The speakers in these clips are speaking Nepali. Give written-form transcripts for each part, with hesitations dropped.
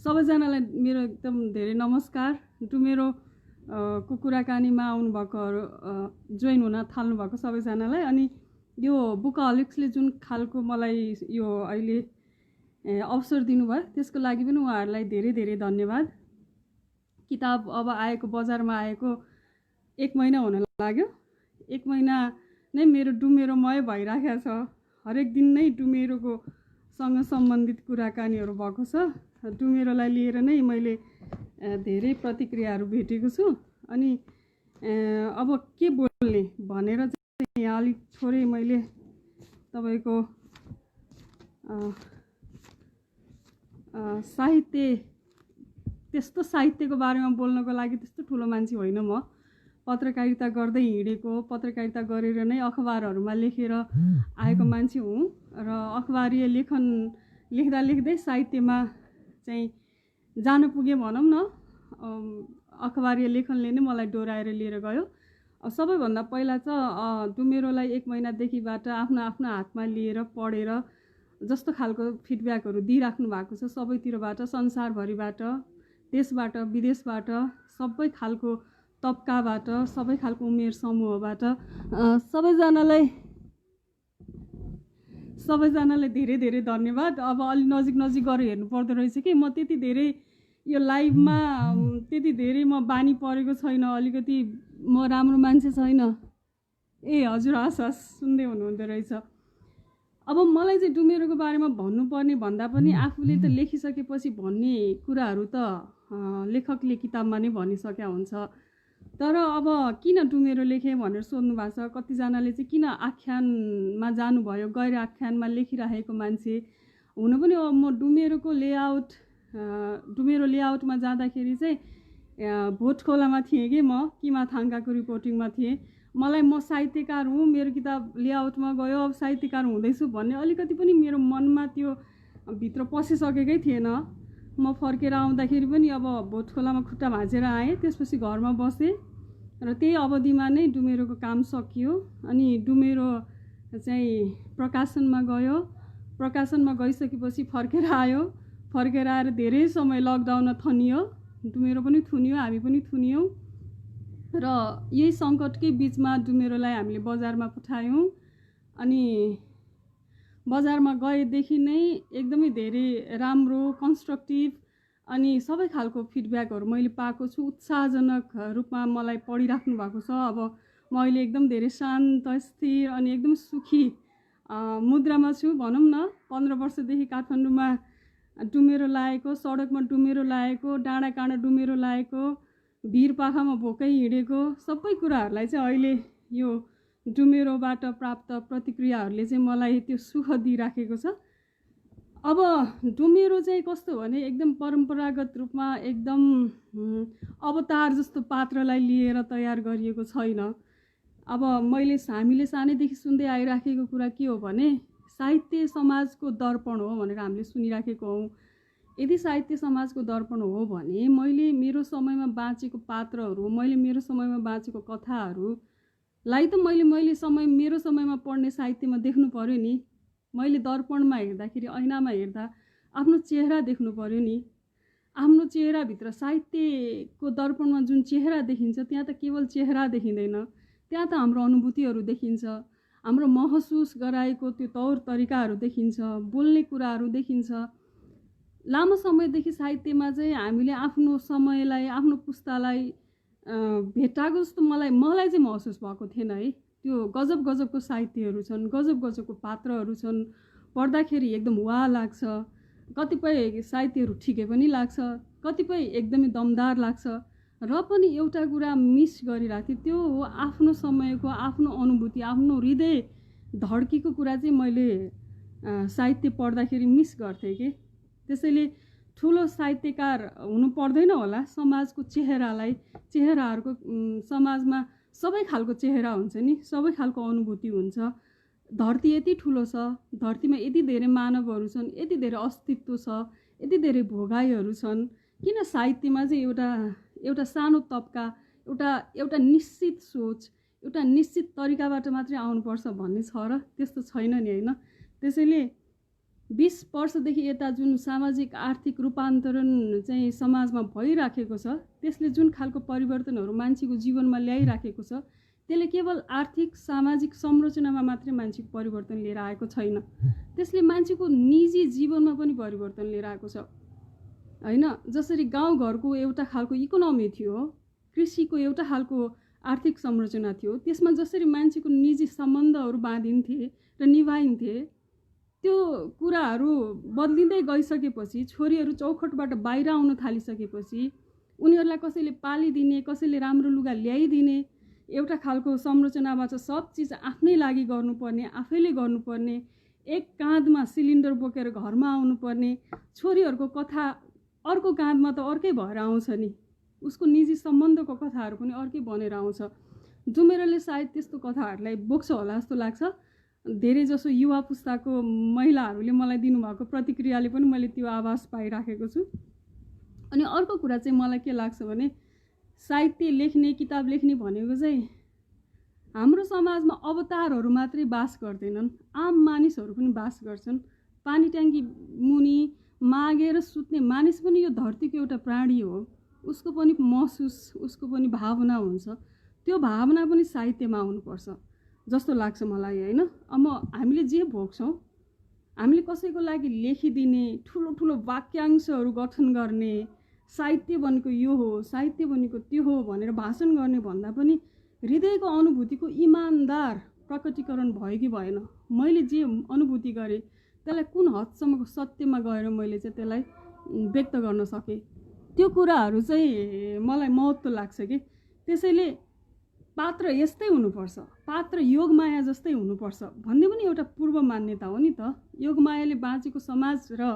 सबैजनालाई मेरो एकदम धेरै नमस्कार। मेरो को कुराकानीमा आउनुभएकोहरू जोइन हुन थाल्नुभएको सबैजनालाई। अनि यो बुकहलिक्सले जुन खालको मलाई यो अहिले अवसर दिनुभयो त्यसको लागि पनि उहाँहरूलाई धेरै धेरै धन्यवाद। किताब अब आएको बजारमा आएको 1 महिना हुन लाग्यो। 1 महिना नै मेरो डुमेरोमय भइराखेको छ। हरेक दिन नै डुमेरोको सँग सम्बन्धित कुराकानीहरू भएको छ। डुमेरोलाई लिएर नै मैले धेरै प्रतिक्रियाहरू भेटेको छु। अनि अब के बोल्ने भनेर चाहिँ यहाँ अलिक थोरै मैले तपाईको साहित्य त्यस्तो साहित्यको बारेमा बोल्नको लागि त्यस्तो ठुलो मान्छे होइन म। पत्रकारिता गर्दै हिँडेको, पत्रकारिता गरेर नै अखबारहरूमा लेखेर आएको मान्छे हुँ र अखबारीय लेखन लेख्दा लेख्दै साहित्यमा चाहिँ जान पुगे भनौँ न। अखबारीय लेखनले नै मलाई डोराएर लिएर गयो। सबैभन्दा पहिला चाहिँ डुमेरोलाई 1 महिनादेखिबाट आफ्नो हातमा लिएर पढेर जस्तो खालको फिडब्याकहरू दिइराख्नु भएको छ सबैतिरबाट, संसारभरिबाट, देशबाट, विदेशबाट, सबै खालको तबकाबाट, सबै खालको उमेर समूहबाट सबैजनालाई धेरै धेरै धन्यवाद। अब अलि नजिक गएर हेर्नु पर्दो रहेछ कि म त्यति धेरै यो लाइभमा त्यति धेरै म बानी परेको छैन। अलिकति म राम्रो मान्छे छैन। ए हजुर, हस् सुन्दै हुनुहुँदो रहेछ। अब मलाई चाहिँ डुमेरोको बारेमा भन्नुपर्ने भन्दा पनि आफूले त लेखिसकेपछि भन्ने कुराहरू त लेखकले किताबमा नै भनिसकेका हुन्छ। तर अब किन डुमेरो लेखेँ भनेर सोध्नु भएको छ। कतिजनाले चाहिँ किन आख्यानमा जानुभयो, गैर आख्यानमा लेखिरहेको मान्छे हुनु पनि। अब म डुमेरो लेआउटमा जाँदाखेरि चाहिँ भोटखोलामा थिएँ कि म किमा थाङ्काको रिपोर्टिङमा थिएँ। म साहित्यकार हुँ, मेरो किताब लेआउटमा गयो, अब साहित्यकार हुँदैछु भन्ने अलिकति पनि मेरो मनमा त्यो भित्र पसिसकेकै थिएन। म फर्केर आउँदाखेरि पनि अब भोटखोलामा खुट्टा भाँचेर आएँ। त्यसपछि घरमा बसेँ र त्यही अवधिमा नै डुमेरोको काम सकियो। अनि डुमेरो चाहिँ प्रकाशनमा गयो। प्रकाशनमा गइसकेपछि फर्केर आएर धेरै समय लकडाउनमा थनियो। डुमेरो पनि थुनियो, हामी पनि थुनियौँ। र यही सङ्कटकै बिचमा डुमेरोलाई हामीले बजारमा पठायौँ। अनि बजारमा गएदेखि नै एकदमै धेरै राम्रो, कन्स्ट्रक्टिभ अनि सबै खालको फिडब्याकहरू मैले पाएको छु। उत्साहजनक रूपमा मलाई पढिराख्नु भएको छ। अब म अहिले एकदम धेरै शान्त, स्थिर अनि एकदम सुखी मुद्रामा छु भनौँ न। 15 वर्षदेखि काठमाडौँमा डुमेरो लागेको, सडकमा डुमेरो लागेको, डाँडा काँडा डुमेरो लागेको, भिरपाखामा भोकै हिँडेको सबै कुराहरूलाई चाहिँ अहिले यो डुमेरोबाट प्राप्त प्रतिक्रियाहरूले चाहिँ मलाई त्यो सुख दिइराखेको छ। अब डुमेरो चाहिँ कस्तो भने एकदम परम्परागत रूपमा एकदम अवतार जस्तो पात्रलाई लिएर तयार गरिएको छैन। अब हामीले सानैदेखि सुन्दै आइराखेको कुरा के हो भने साहित्य समाजको दर्पण हो भनेर हामीले सुनिराखेको हौँ। यदि साहित्य समाजको दर्पण हो भने मैले मेरो समयमा बाँचेको पात्रहरू, मैले मेरो समयमा बाँचेको कथाहरूलाई त मेरो समयमा पढ्ने साहित्यमा देख्नु पर्यो नि। मैले दर्पणमा हेर्दाखेरि, ऐनामा हेर्दा आफ्नो चेहरा देख्नु पर्यो नि। आफ्नो चेहराभित्र साहित्यको दर्पणमा जुन चेहरा देखिन्छ त्यहाँ त केवल चेहरा देखिँदैन, त्यहाँ त हाम्रो अनुभूतिहरू देखिन्छ, हाम्रो महसुस गराएको त्यो तौर तरिकाहरू देखिन्छ, बोल्ने कुराहरू देखिन्छ। लामो समयदेखि साहित्यमा चाहिँ हामीले आफ्नो समयलाई, आफ्नो पुस्तालाई भेटाएको जस्तो मलाई चाहिँ महसुस भएको थिएन है। त्यो गजबको साहित्यहरू छन्, गजबको पात्रहरू छन्। पढ्दाखेरि एकदम वाह लाग्छ। कतिपय साहित्यहरू ठिकै पनि लाग्छ, कतिपय एकदमै दमदार लाग्छ। र पनि एउटा कुरा मिस गरिरहेको थिएँ, त्यो हो आफ्नो समयको, आफ्नो अनुभूति, आफ्नो हृदय धड्कीको कुरा चाहिँ मैले साहित्य पढ्दाखेरि मिस गर्थेँ कि। त्यसैले ठुलो साहित्यकार हुनु पर्दैन होला। समाजको चेहराहरूको समाजमा सबै खालको चेहरा हुन्छ नि, सबै खालको अनुभूति हुन्छ। धरती यति ठुलो छ, धरतीमा यति धेरै मानवहरू छन्, यति धेरै अस्तित्व छ, यति धेरै भोगाइहरू छन्। किन साहित्यमा चाहिँ एउटा सानो तबका, एउटा निश्चित सोच, एउटा निश्चित तरिकाबाट मात्रै आउनुपर्छ भन्ने छ र? त्यस्तो छैन नि होइन। त्यसैले 20 वर्षदेखि यता जुन सामाजिक आर्थिक रूपान्तरण चाहिँ समाजमा भइराखेको छ, त्यसले जुन खालको परिवर्तनहरू मान्छेको जीवनमा ल्याइराखेको छ, त्यसले केवल आर्थिक सामाजिक संरचनामा मात्रै मान्छेको परिवर्तन लिएर आएको छैन, त्यसले मान्छेको निजी जीवनमा पनि परिवर्तन लिएर आएको छ हैन। जसरी गाउँघरको एउटा खालको इकोनोमी थियो, कृषिको एउटा खालको आर्थिक संरचना थियो, त्यसमा जसरी मान्छेको निजी सम्बन्धहरू बाँधिन्थे र निभाइन्थे, त्यो कुराहरू बदलिँदै गइसकेपछि, छोरीहरू चौखटबाट बाहिर आउन थालिसकेपछि, उनीहरूलाई कसैले पालिदिने, कसैले राम्रो लुगा ल्याइदिने एउटा खालको संरचनाबाट सब चिज आफ्नै लागि गर्नुपर्ने, आफैले गर्नुपर्ने, एक काँधमा सिलिन्डर बोकेर घरमा आउनुपर्ने, छोरीहरूको कथा अर्को काँधमा त अर्कै भएर आउँछ नि, उसको निजी सम्बन्धको कथाहरू पनि अर्कै बनेर आउँछ। डुमेरले सायद त्यस्तो कथाहरूलाई बोक्छ होला जस्तो लाग्छ। धेरै जसो युवा पुस्ताको महिलाहरूले मलाई दिनुभएको प्रतिक्रियाले पनि मैले त्यो आभास पाइराखेको छु। अनि अर्को कुरा चाहिँ मलाई के लाग्छ भने साहित्य लेख्ने, किताब लेख्ने भनेको चाहिँ हाम्रो समाजमा अवतारहरू मात्रै बास गर्दैनन्, आम मानिसहरू पनि बास गर्छन्। पानी ट्याङ्की मुनि मागेर सुत्ने मानिस पनि यो धरतीको एउटा प्राणी हो, उसको पनि महसुस, उसको पनि भावना हुन्छ, त्यो भावना पनि साहित्यमा आउनुपर्छ जस्तो लाग्छ मलाई हैन। अब हामीले जे भोग्छौँ, हामीले कसैको लागि लेखिदिने, ठुलो ठुलो वाक्यांशहरू गठन गर्ने, साहित्य भनेको यो हो, साहित्य भनेको त्यो हो भनेर भाषण गर्ने भन्दा पनि हृदयको अनुभूतिको इमानदार प्रकटीकरण भयो कि भएन, मैले जे अनुभूति गरेँ त्यसलाई कुन हदसम्मको सत्यमा गएर मैले चाहिँ त्यसलाई व्यक्त गर्न सकेँ, त्यो कुराहरू चाहिँ मलाई महत्त्व लाग्छ कि। त्यसैले पात्र यस्तै हुनुपर्छ, पात्र योगमाया जस्तै हुनुपर्छ भन्ने पनि एउटा पूर्व मान्यता हो नि त। योगमायाले बाँचेको समाज र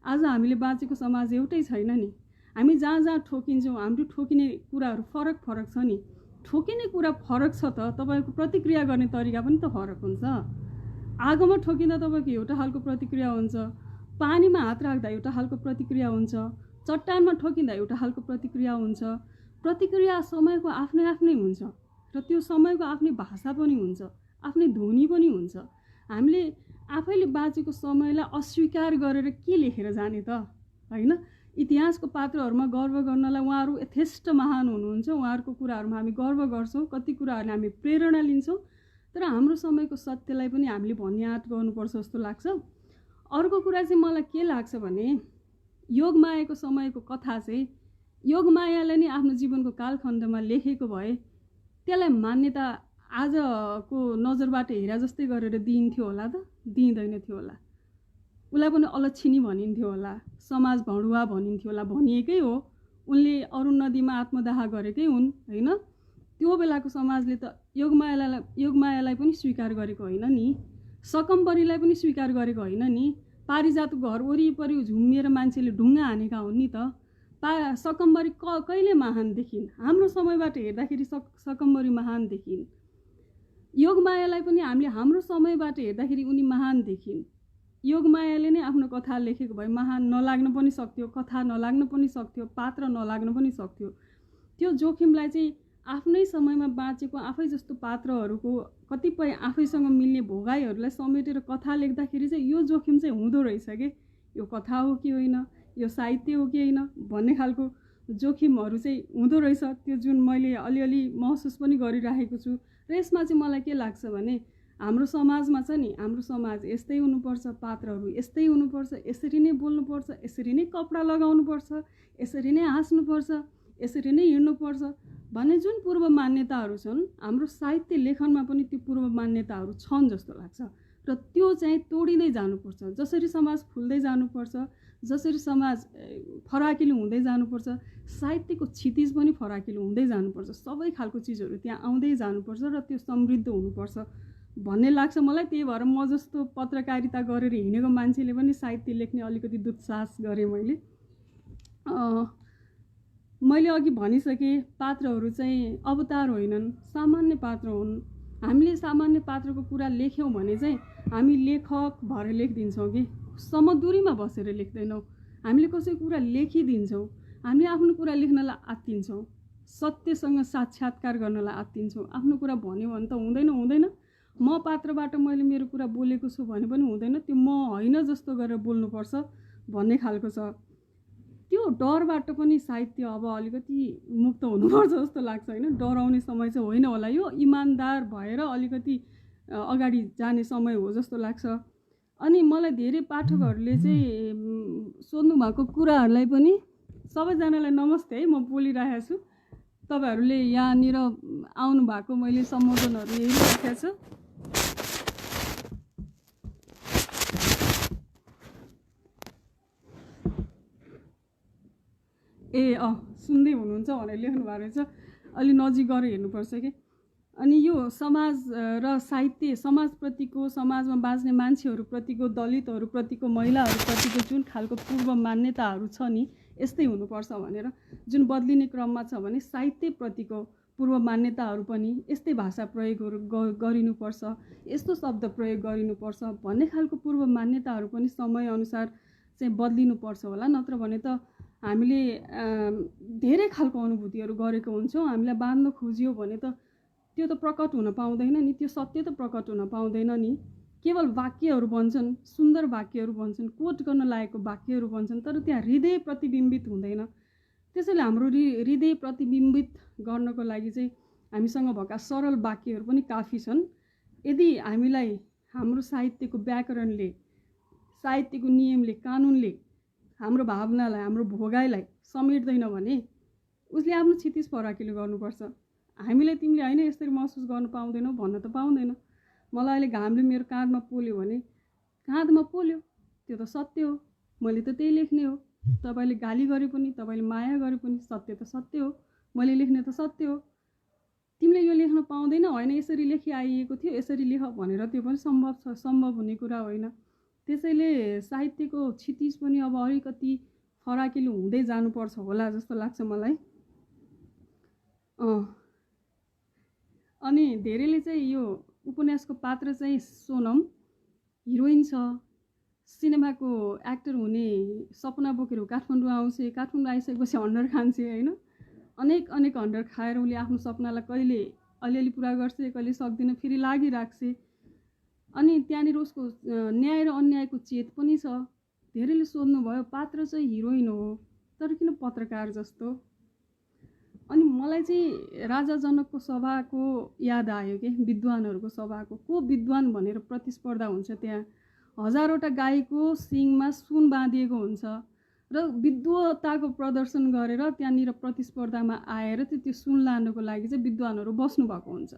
आज हामीले बाँचेको समाज एउटै छैन नि। हामी जहाँ जहाँ ठोकिन्छौँ, हाम्रो ठोकिने कुराहरू फरक फरक छ नि। ठोकिने कुरा फरक छ त तपाईँको प्रतिक्रिया गर्ने तरिका पनि त फरक हुन्छ। आगोमा ठोकिँदा तपाईँको एउटा खालको प्रतिक्रिया हुन्छ, पानीमा हात राख्दा एउटा खालको प्रतिक्रिया हुन्छ, चट्टानमा ठोकिँदा एउटा खालको प्रतिक्रिया हुन्छ। प्रतिक्रिया समयको आफ्नै आफ्नै हुन्छ र त्यो समयको आफ्नै भाषा पनि हुन्छ, आफ्नै ध्वनि पनि हुन्छ। हामीले आफैले बाँचेको समयलाई अस्वीकार गरेर के लेखेर जाने त हैन। इतिहासको पात्रहरूमा गर्व गर्नलाई उहाँहरू यथेष्ट महान हुनुहुन्छ, उहाँहरूको कुराहरूमा हामी गर्व गर्छौँ, कति कुराहरूले हामी प्रेरणा लिन्छौँ, तर हाम्रो समयको सत्यलाई पनि हामीले भन्ने आँट गर्नुपर्छ जस्तो लाग्छ। अर्को कुरा चाहिँ मलाई के लाग्छ भने योगमायाको समयको कथा चाहिँ योगमायाले नै आफ्नो जीवनको कालखण्डमा लेखेको भए त्यसलाई मान्यता आजको नजरबाट हेरा जस्तै गरेर दिइन्थ्यो होला त, दिइँदैन थियो होला। उसलाई पनि अलक्षिणी भनिन्थ्यो होला, समाज भडुवा भनिन्थ्यो होला, भनिएकै हो। उनले अरुण नदीमा आत्मदाह गरेकै हुन् हैन। त्यो बेलाको समाजले त योगमायालाई पनि स्वीकार गरेको होइन नि, सकम्बरीलाई पनि स्वीकार गरेको होइन नि। पारिजातको घर वरिपरि झुम्मिएर मान्छेले ढुङ्गा हानेका हुन् नि त। सकम्बरी कहिले महान देखिन्? हाम्रो समयबाट हेर्दाखेरि सकम्बरी महान देखिन्। योगमायालाई पनि हामीले हाम्रो समयबाट हेर्दाखेरि उनी महान देखिन्। योगमायाले नै आफ्नो कथा लेखेको भए महान नलाग्न पनि सक्थ्यो, कथा नलाग्न पनि सक्थ्यो, पात्र नलाग्न पनि सक्थ्यो। त्यो जोखिमलाई चाहिँ आफ्नै समयमा बाँचेको आफै जस्तो पात्रहरूको कतिपय आफैसँग मिल्ने भोगाइहरूलाई समेटेर कथा लेख्दाखेरि चाहिँ यो जोखिम चाहिँ हुँदो रहेछ कि यो कथा हो कि होइन, यो साहित्य हो कि होइन भन्ने खालको जोखिमहरू चाहिँ हुँदो रहेछ। त्यो जुन मैले अलिअलि महसुस पनि गरिराखेको छु। र यसमा चाहिँ मलाई के लाग्छ भने हाम्रो समाजमा छ नि, हाम्रो समाज यस्तै हुनुपर्छ, पात्रहरू यस्तै हुनुपर्छ, यसरी नै बोल्नुपर्छ, यसरी नै कपडा लगाउनुपर्छ, यसरी नै हाँस्नुपर्छ, यसरी नै हिँड्नुपर्छ भन्ने जुन पूर्व मान्यताहरू छन्, हाम्रो साहित्य लेखनमा पनि त्यो पूर्व मान्यताहरू छन् जस्तो लाग्छ। र त्यो चाहिँ तोडिँदै जानुपर्छ। जसरी समाज फुल्दै जानुपर्छ, जसरी समाज फराकिलो हुँदै जानुपर्छ, साहित्यको क्षितिज पनि फराकिलो हुँदै जानुपर्छ। सबै खालको चिजहरू त्यहाँ आउँदै जानुपर्छ र त्यो समृद्ध हुनुपर्छ भन्ने लाग्छ मलाई। त्यही भएर म जस्तो पत्रकारिता गरेर हिँडेको मान्छेले पनि साहित्य लेख्ने अलिकति दुस्साहस गरेँ मैले अघि भनिसकेँ। पात्रहरू चाहिँ अवतार होइनन्, सामान्य पात्र हुन्। हामीले सामान्य पात्रको कुरा लेख्यौँ भने चाहिँ हामी लेखक भएर लेखिदिन्छौँ कि समदुरीमा बसेर लेख्दैनौँ। हामीले कसैको कुरा लेखिदिन्छौँ, हामीले आफ्नो कुरा लेख्नलाई आत्तिन्छौँ, सत्यसँग साक्षात्कार गर्नलाई आत्तिन्छौँ। आफ्नो कुरा भन्यो भने त हुँदैन। म पात्रबाट मैले मेरो कुरा बोलेको छु भने पनि हुँदैन, त्यो म होइन जस्तो गरेर बोल्नुपर्छ भन्ने खालको छ। त्यो डरबाट पनि सायद त्यो अब अलिकति मुक्त हुनुपर्छ जस्तो लाग्छ होइन। डराउने समय चाहिँ होइन होला, यो इमान्दार भएर अलिकति अगाडि जाने समय हो जस्तो लाग्छ। अनि मलाई धेरै पाठकहरूले चाहिँ सोध्नु भएको कुराहरूलाई पनि सबैजनालाई नमस्ते है, म बोलिरहेको छु। तपाईँहरूले यहाँनिर आउनु भएको मैले सम्बोधनहरू हेरिरहेको छु। सुन्दै हुनुहुन्छ भनेर लेख्नु भएको रहेछ, अलि नजिक गएर हेर्नुपर्छ कि। अनि यो समाज र साहित्य, समाजप्रतिको, समाजमा बाँच्ने मान्छेहरूप्रतिको, दलितहरूप्रतिको, महिलाहरूप्रतिको जुन खालको पूर्व मान्यताहरू छ नि, यस्तै हुनुपर्छ भनेर जुन बदलिने क्रममा छ भने साहित्यप्रतिको पूर्व मान्यताहरू पनि यस्तै भाषा प्रयोगहरू गरिनुपर्छ, यस्तो शब्द प्रयोग गरिनुपर्छ भन्ने खालको पूर्व मान्यताहरू पनि समयअनुसार चाहिँ बदलिनुपर्छ होला। नत्र भने त हामीले धेरै खालको अनुभूतिहरू गरेको हुन्छौँ, हामीलाई बाँध्न खोजियो भने त त्यो त प्रकट हुन पाउँदैन नि, त्यो सत्य त प्रकट हुन पाउँदैन नि। केवल वाक्यहरू भन्छन्, सुन्दर वाक्यहरू भन्छन्, कोट गर्न लागेको वाक्यहरू भन्छन्, तर त्यहाँ हृदय प्रतिबिम्बित हुँदैन। त्यसैले हाम्रो हृदय प्रतिबिम्बित गर्नको लागि चाहिँ हामीसँग भएका सरल वाक्यहरू पनि काफी छन्। यदि हामीलाई हाम्रो साहित्यको व्याकरणले, साहित्यको नियमले, कानुनले हाम्रो भावनालाई, हाम्रो भोगाइलाई समेट्दैन भने उसले आफ्नो क्षितिज फराकिलो गर्नुपर्छ। हामीले तिमीले होइन यसरी महसुस गर्न पाउँदैनौ भन्न त पाउँदैन। मलाई अहिले घामले मेरो काँधमा पोल्यो भने काँधमा पोल्यो, त्यो त सत्य हो, मैले त त्यही लेख्ने हो। तपाईँले गाली गरे पनि, तपाईँले माया गरे पनि सत्य त सत्य हो, मैले लेख्ने त सत्य हो। तिमीले यो लेख्न पाउँदैन, होइन यसरी लेखी आइएको थियो, यसरी लेख भनेर त्यो पनि सम्भव छ, सम्भव हुने कुरा होइन। त्यसैले साहित्यको क्षितिज पनि अब अलिकति फराकिलो हुँदै जानुपर्छ होला जस्तो लाग्छ मलाई। अनि धेरैले चाहिँ यो उपन्यासको पात्र चाहिँ सोनम हिरोइन छ, सिनेमाको एक्टर हुने सपना बोकेर काठमाडौँ आउँछ, काठमाडौँ आइसकेपछि हन्डर खान्छ होइन, अनेक हन्डर खाएर उसले आफ्नो सपनालाई कहिले अलिअलि पुरा गर्छ, कहिले सक्दैन, फेरि लागिराख्छ। अनि त्यहाँनिर उसको न्याय र अन्यायको चेत पनि छ। धेरैले सोध्नुभयो पात्र चाहिँ हिरोइन हो तर किन पत्रकार जस्तो। अनि मलाई चाहिँ राजा जनकको सभाको याद आयो कि विद्वानहरूको सभाको, को विद्वान भनेर प्रतिस्पर्धा हुन्छ, त्यहाँ हजारवटा गाईको सिङमा सुन बाँधिएको हुन्छ र विद्वताको प्रदर्शन गरेर त्यहाँनिर प्रतिस्पर्धामा आएर चाहिँ त्यो सुन लानको लागि चाहिँ विद्वानहरू बस्नु भएको हुन्छ।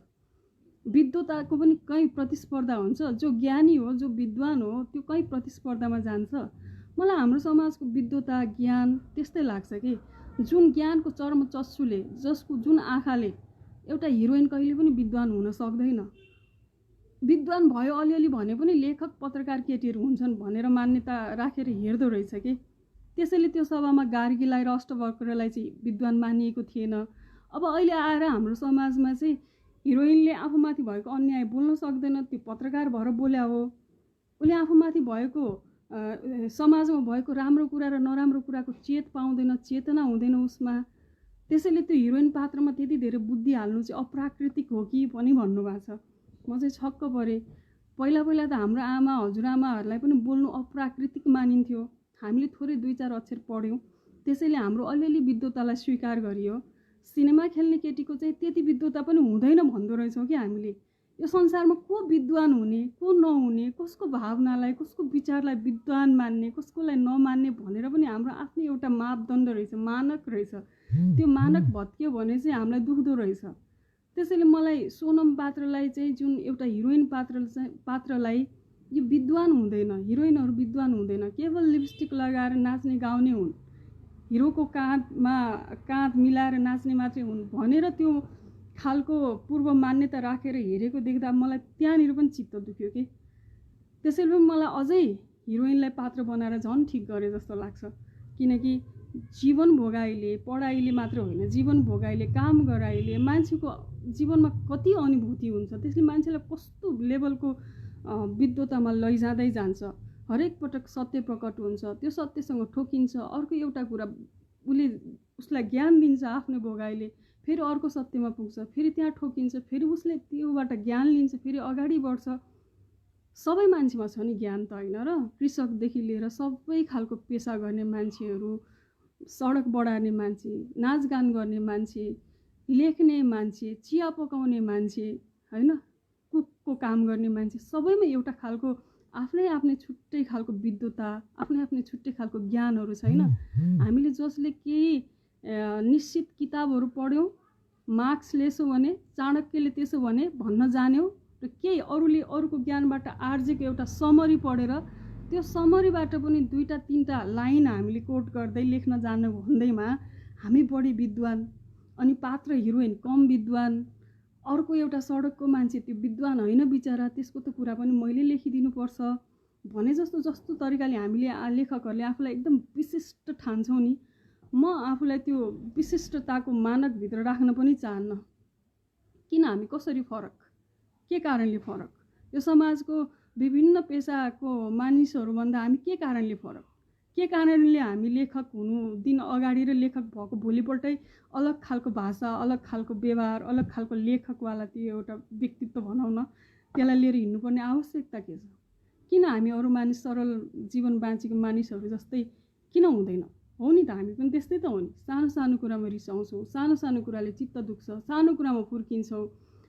विद्वताको पनि कहीँ प्रतिस्पर्धा हुन्छ, जो ज्ञानी हो, जो विद्वान हो, त्यो कहीँ प्रतिस्पर्धामा जान्छ। मलाई हाम्रो समाजको विद्वता ज्ञान त्यस्तै लाग्छ कि जुन ज्ञानको चरम चस्सुले, जसको जुन आँखाले एउटा हिरोइन कहिले पनि विद्वान हुन सक्दैन। विद्वान भयो अलिअलि भने पनि लेखक पत्रकार केटीहरू हुन्छन् भनेर मान्यता राखेर हेर्दो रहेछ कि। त्यसैले त्यो सभामा गार्गीलाई र अष्टवक्रलाई चाहिँ विद्वान मानिएको थिएन। अब अहिले आएर हाम्रो समाजमा चाहिँ हिरोइनले आफूमाथि भएको अन्याय बोल्न सक्दैन, त्यो पत्रकार भएर बोल्या हो। उसले आफूमाथि भएको समाजमा भएको राम्रो कुरा र नराम्रो कुराको चेत पाउँदैन, चेतना हुँदैन उसमा। त्यसैले त्यो हिरोइन पात्रमा त्यति धेरै बुद्धि हाल्नु चाहिँ अप्राकृतिक हो कि पनि भन्नुभएको छ। म चाहिँ छक्क परेँ। पहिला त हाम्रो आमा हजुरआमाहरूलाई पनि बोल्नु अप्राकृतिक मानिन्थ्यो। हामीले थोरै 2-4 अक्षर पढ्यौँ, त्यसैले हाम्रो अलिअलि विद्वतालाई स्वीकार गरियो। सिनेमा खेल्ने केटीको चाहिँ त्यति विद्वता पनि हुँदैन भन्दो रहेछौँ कि हामीले। यो संसारमा को विद्वान हुने, को नहुने, कसको भावनालाई, कसको विचारलाई विद्वान मान्ने, कसकोलाई नमान्ने भनेर पनि हाम्रो आफ्नै एउटा मापदण्ड रहेछ, मानक रहेछ। त्यो मानक भत्कियो भने चाहिँ हामीलाई दुख्दो रहेछ। त्यसैले मलाई सोनम पात्रलाई चाहिँ, जुन एउटा हिरोइन पात्रलाई यो विद्वान हुँदैन, हिरोइनहरू विद्वान हुँदैन, केवल लिपस्टिक लगाएर नाच्ने गाउने हुन्, हिरोको काँधमा काँध मिलाएर नाच्ने मात्रै हुन् भनेर त्यो खालको पूर्व मान्यता राखेर हेरेको देख्दा मलाई त्यहाँनिर पनि चित्त दुख्यो कि। त्यसैले पनि मलाई अझै हिरोइनलाई पात्र बनाएर झन् ठिक गरे जस्तो लाग्छ। किनकि जीवन भोगाइले, पढाइले मात्र होइन, जीवन भोगाइले, काम गराइले मान्छेको जीवनमा कति अनुभूति हुन्छ, त्यसले मान्छेलाई कस्तो लेभलको विद्वतामा लैजाँदै जान्छ। हरेक पटक सत्य प्रकट हुन्छ, त्यो सत्यसँग ठोकिन्छ। अर्को एउटा कुरा उसलाई ज्ञान दिन्छ आफ्नो भोगाइले, फेरि अर्को सत्यमा पुग्छ, फेरि त्यहाँ ठोकिन्छ, फेरि उसले त्योबाट ज्ञान लिन्छ, फेरि अगाडि बढ्छ। सबै मान्छेमा छ नि ज्ञान त, होइन र? कृषकदेखि लिएर सबै खालको पेसा गर्ने मान्छेहरू, सडक बढार्ने मान्छे, नाचगान गर्ने मान्छे, लेख्ने मान्छे, चिया पकाउने मान्छे, होइन, कुकको काम गर्ने मान्छे, सबैमा एउटा खालको आफ्नै छुट्टै खालको विद्वता, आफ्नै छुट्टै खालको ज्ञानहरू छैन। हामीले जसले केही निश्चित किताबहरू पढ्यौँ, मार्क्सले यसो भने, चाणक्यले त्यसो भने भन्न जान्यौँ, र केही अरूले अरूको ज्ञानबाट आर्जेको एउटा समरी पढेर त्यो समरीबाट पनि 2-3 लाइन हामीले कोट गर्दै लेख्न जान्नु भन्दैमा हामी बढी विद्वान, अनि पात्र हिरोइन कम विद्वान, अर्को एउटा सडकको मान्छे त्यो विद्वान होइन बिचरा, त्यसको त कुरा पनि मैले लेखिदिनुपर्छ भने जस्तो तरिकाले हामीले लेखकहरूले आफूलाई एकदम विशिष्ट ठान्छौँ नि। म आफूलाई त्यो विशिष्टताको मानकभित्र राख्न पनि चाहन्न। किन हामी कसरी फरक, के कारणले फरक, यो समाजको विभिन्न पेसाको मानिसहरूभन्दा हामी के कारणले फरक, के कारणले हामी लेखक हुनु दिन अगाडि र लेखक भएको भोलिपल्टै अलग खालको भाषा, अलग खालको व्यवहार, अलग खालको लेखकवाला त्यो एउटा व्यक्तित्व भनौँ न, त्यसलाई लिएर हिँड्नुपर्ने आवश्यकता के छ? किन हामी अरू मानिस सरल जीवन बाँचेको मानिसहरू जस्तै किन हुँदैनौँ? हो नि त, हामी पनि त्यस्तै त हो नि। सानो सानो कुरामा रिसाउँछौँ, सानो सानो कुराले चित्त दुख्छ, सानो कुरामा फुर्किन्छौँ।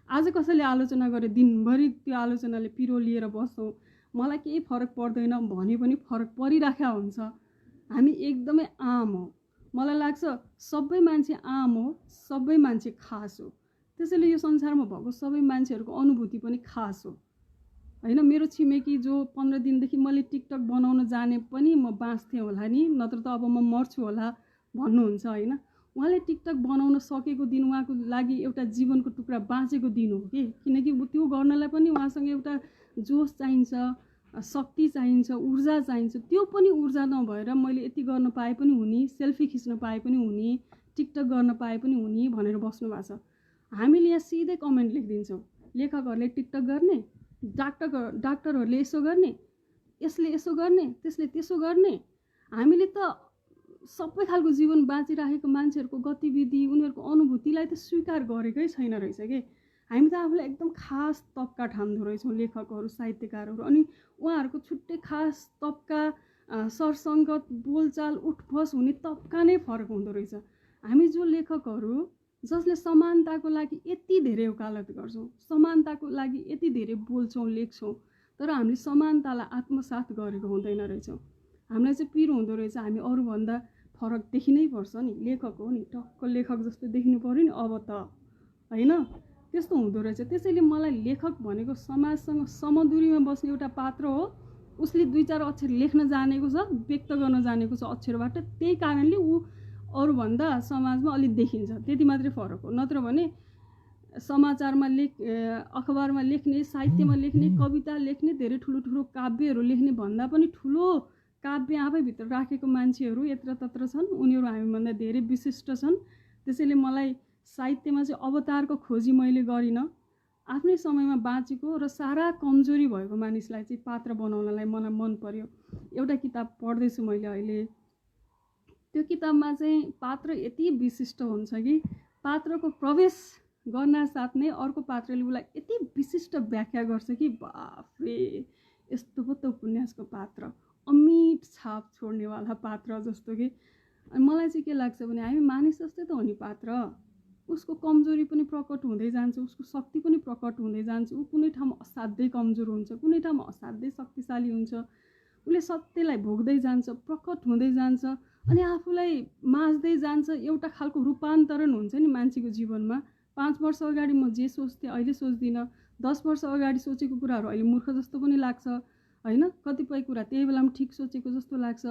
आज कसैले आलोचना गरे दिनभरि त्यो आलोचनाले पिरो लिएर बस्छौँ, मलाई केही फरक पर्दैन भने पनि फरक परिराखेको हुन्छ। हामी एकदमै आम हो। मलाई लाग्छ सबै मान्छे आम हो, सबै मान्छे खास हो। त्यसैले यो संसारमा भएको सबै मान्छेहरूको अनुभूति पनि खास हो, होइन? मेरो छिमेकी जो 15 दिनदेखि मैले टिकटक बनाउन जाने पनि म बाँच्थेँ होला नि, नत्र त अब म मर्छु होला भन्नुहुन्छ, होइन? उहाँले टिकटक बनाउन सकेको दिन उहाँको लागि एउटा जीवनको टुक्रा बाँचेको दिन हो कि, किनकि त्यो गर्नलाई पनि उहाँसँग एउटा जोस चाहिन्छ, शक्ति चाहिन्छ, ऊर्जा चाहिन्छ। त्यो पनि ऊर्जा नभएर मैले यति गर्न पाए पनि हुने, सेल्फी खिच्न पाए पनि हुने, टिकटक गर्न पाए पनि हुने भनेर बस्नु भएको छ। हामीले यहाँ सिधै कमेन्ट लेखिदिन्छौँ, लेखकहरूले टिकटक गर्ने, डाक्टरहरूले यसो गर्ने, यसले यसो गर्ने, त्यसले त्यसो गर्ने। हामीले त सबै खालको जीवन बाँचिराखेको मान्छेहरूको गतिविधि, उनीहरूको अनुभूतिलाई त स्वीकार गरेकै छैन रहेछ कि। हामी त आफूलाई एकदम खास तबका ठान्दो रहेछौँ, लेखकहरू, साहित्यकारहरू, अनि उहाँहरूको छुट्टै खास तबका, सरसङ्गत, बोलचाल, उठबस हुने तबका नै फरक हुँदो रहेछ। हामी जो लेखकहरू जसले समानताको लागि यति धेरै वकालत गर्छौँ, समानताको लागि यति धेरै बोल्छौँ, लेख्छौँ, तर हामीले समानतालाई आत्मसात गरेको हुँदैन रहेछौँ। हामीलाई चाहिँ पिरो हुँदो रहेछ, हामी अरूभन्दा फरक देखिनै पर्छ नि, लेखक हो नि, टक्क लेखक जस्तो देखिनु पऱ्यो नि अब त, होइन? त्यस्तो हुँदो रहेछ। त्यसैले मलाई लेखक भनेको समाजसँग समदुरीमा बस्ने एउटा पात्र हो। उसले 2-4 अक्षर लेख्न जानेको छ, व्यक्त गर्न जानेको छ अक्षरबाट, त्यही कारणले ऊ अरूभन्दा समाजमा अलिक देखिन्छ, त्यति मात्रै फरक हो। नत्र भने समाचारमा अखबारमा लेख्ने, साहित्यमा लेख्ने, कविता लेख्ने, धेरै ठुलो ठुलो काव्यहरू लेख्ने भन्दा पनि ठुलो काव्य आफैभित्र राखेको मान्छेहरू यत्र तत्र छन्। उनीहरू हामीभन्दा धेरै विशिष्ट छन्। त्यसैले मलाई साहित्यमा चाहिँ अवतारको खोजी मैले गरिनँ, आफ्नै समयमा बाँचेको र सारा कमजोरी भएको मानिसलाई चाहिँ पात्र बनाउनलाई मलाई मन पर्यो। एउटा किताब पढ्दैछु मैले अहिले, त्यो किताबमा चाहिँ पात्र यति विशिष्ट हुन्छ कि पात्रको प्रवेश गर्नासाथ नै अर्को पात्रले उसलाई यति विशिष्ट व्याख्या गर्छ कि बाफरे, यस्तो पो त उपन्यासको पात्र, अमिट छाप छोड्नेवाला पात्र जस्तो कि। अनि मलाई चाहिँ के लाग्छ भने हामी मानिस जस्तै त हो नि पात्र। उसको कमजोरी पनि प्रकट हुँदै जान्छ, उसको शक्ति पनि प्रकट हुँदै जान्छ। ऊ कुनै ठाउँमा असाध्यै कमजोर हुन्छ, कुनै ठाउँमा असाध्यै शक्तिशाली हुन्छ। उसले सत्यलाई भोग्दै जान्छ, प्रकट हुँदै जान्छ, अनि आफूलाई माझ्दै जान्छ। एउटा खालको रूपान्तरण हुन्छ नि मान्छेको जीवनमा। 5 वर्ष अगाडि म जे सोच्थेँ अहिले सोच्दिनँ, 10 वर्ष अगाडि सोचेको कुराहरू अहिले मूर्ख जस्तो पनि लाग्छ, होइन? कतिपय कुरा त्यही बेलामा ठिक सोचेको जस्तो लाग्छ।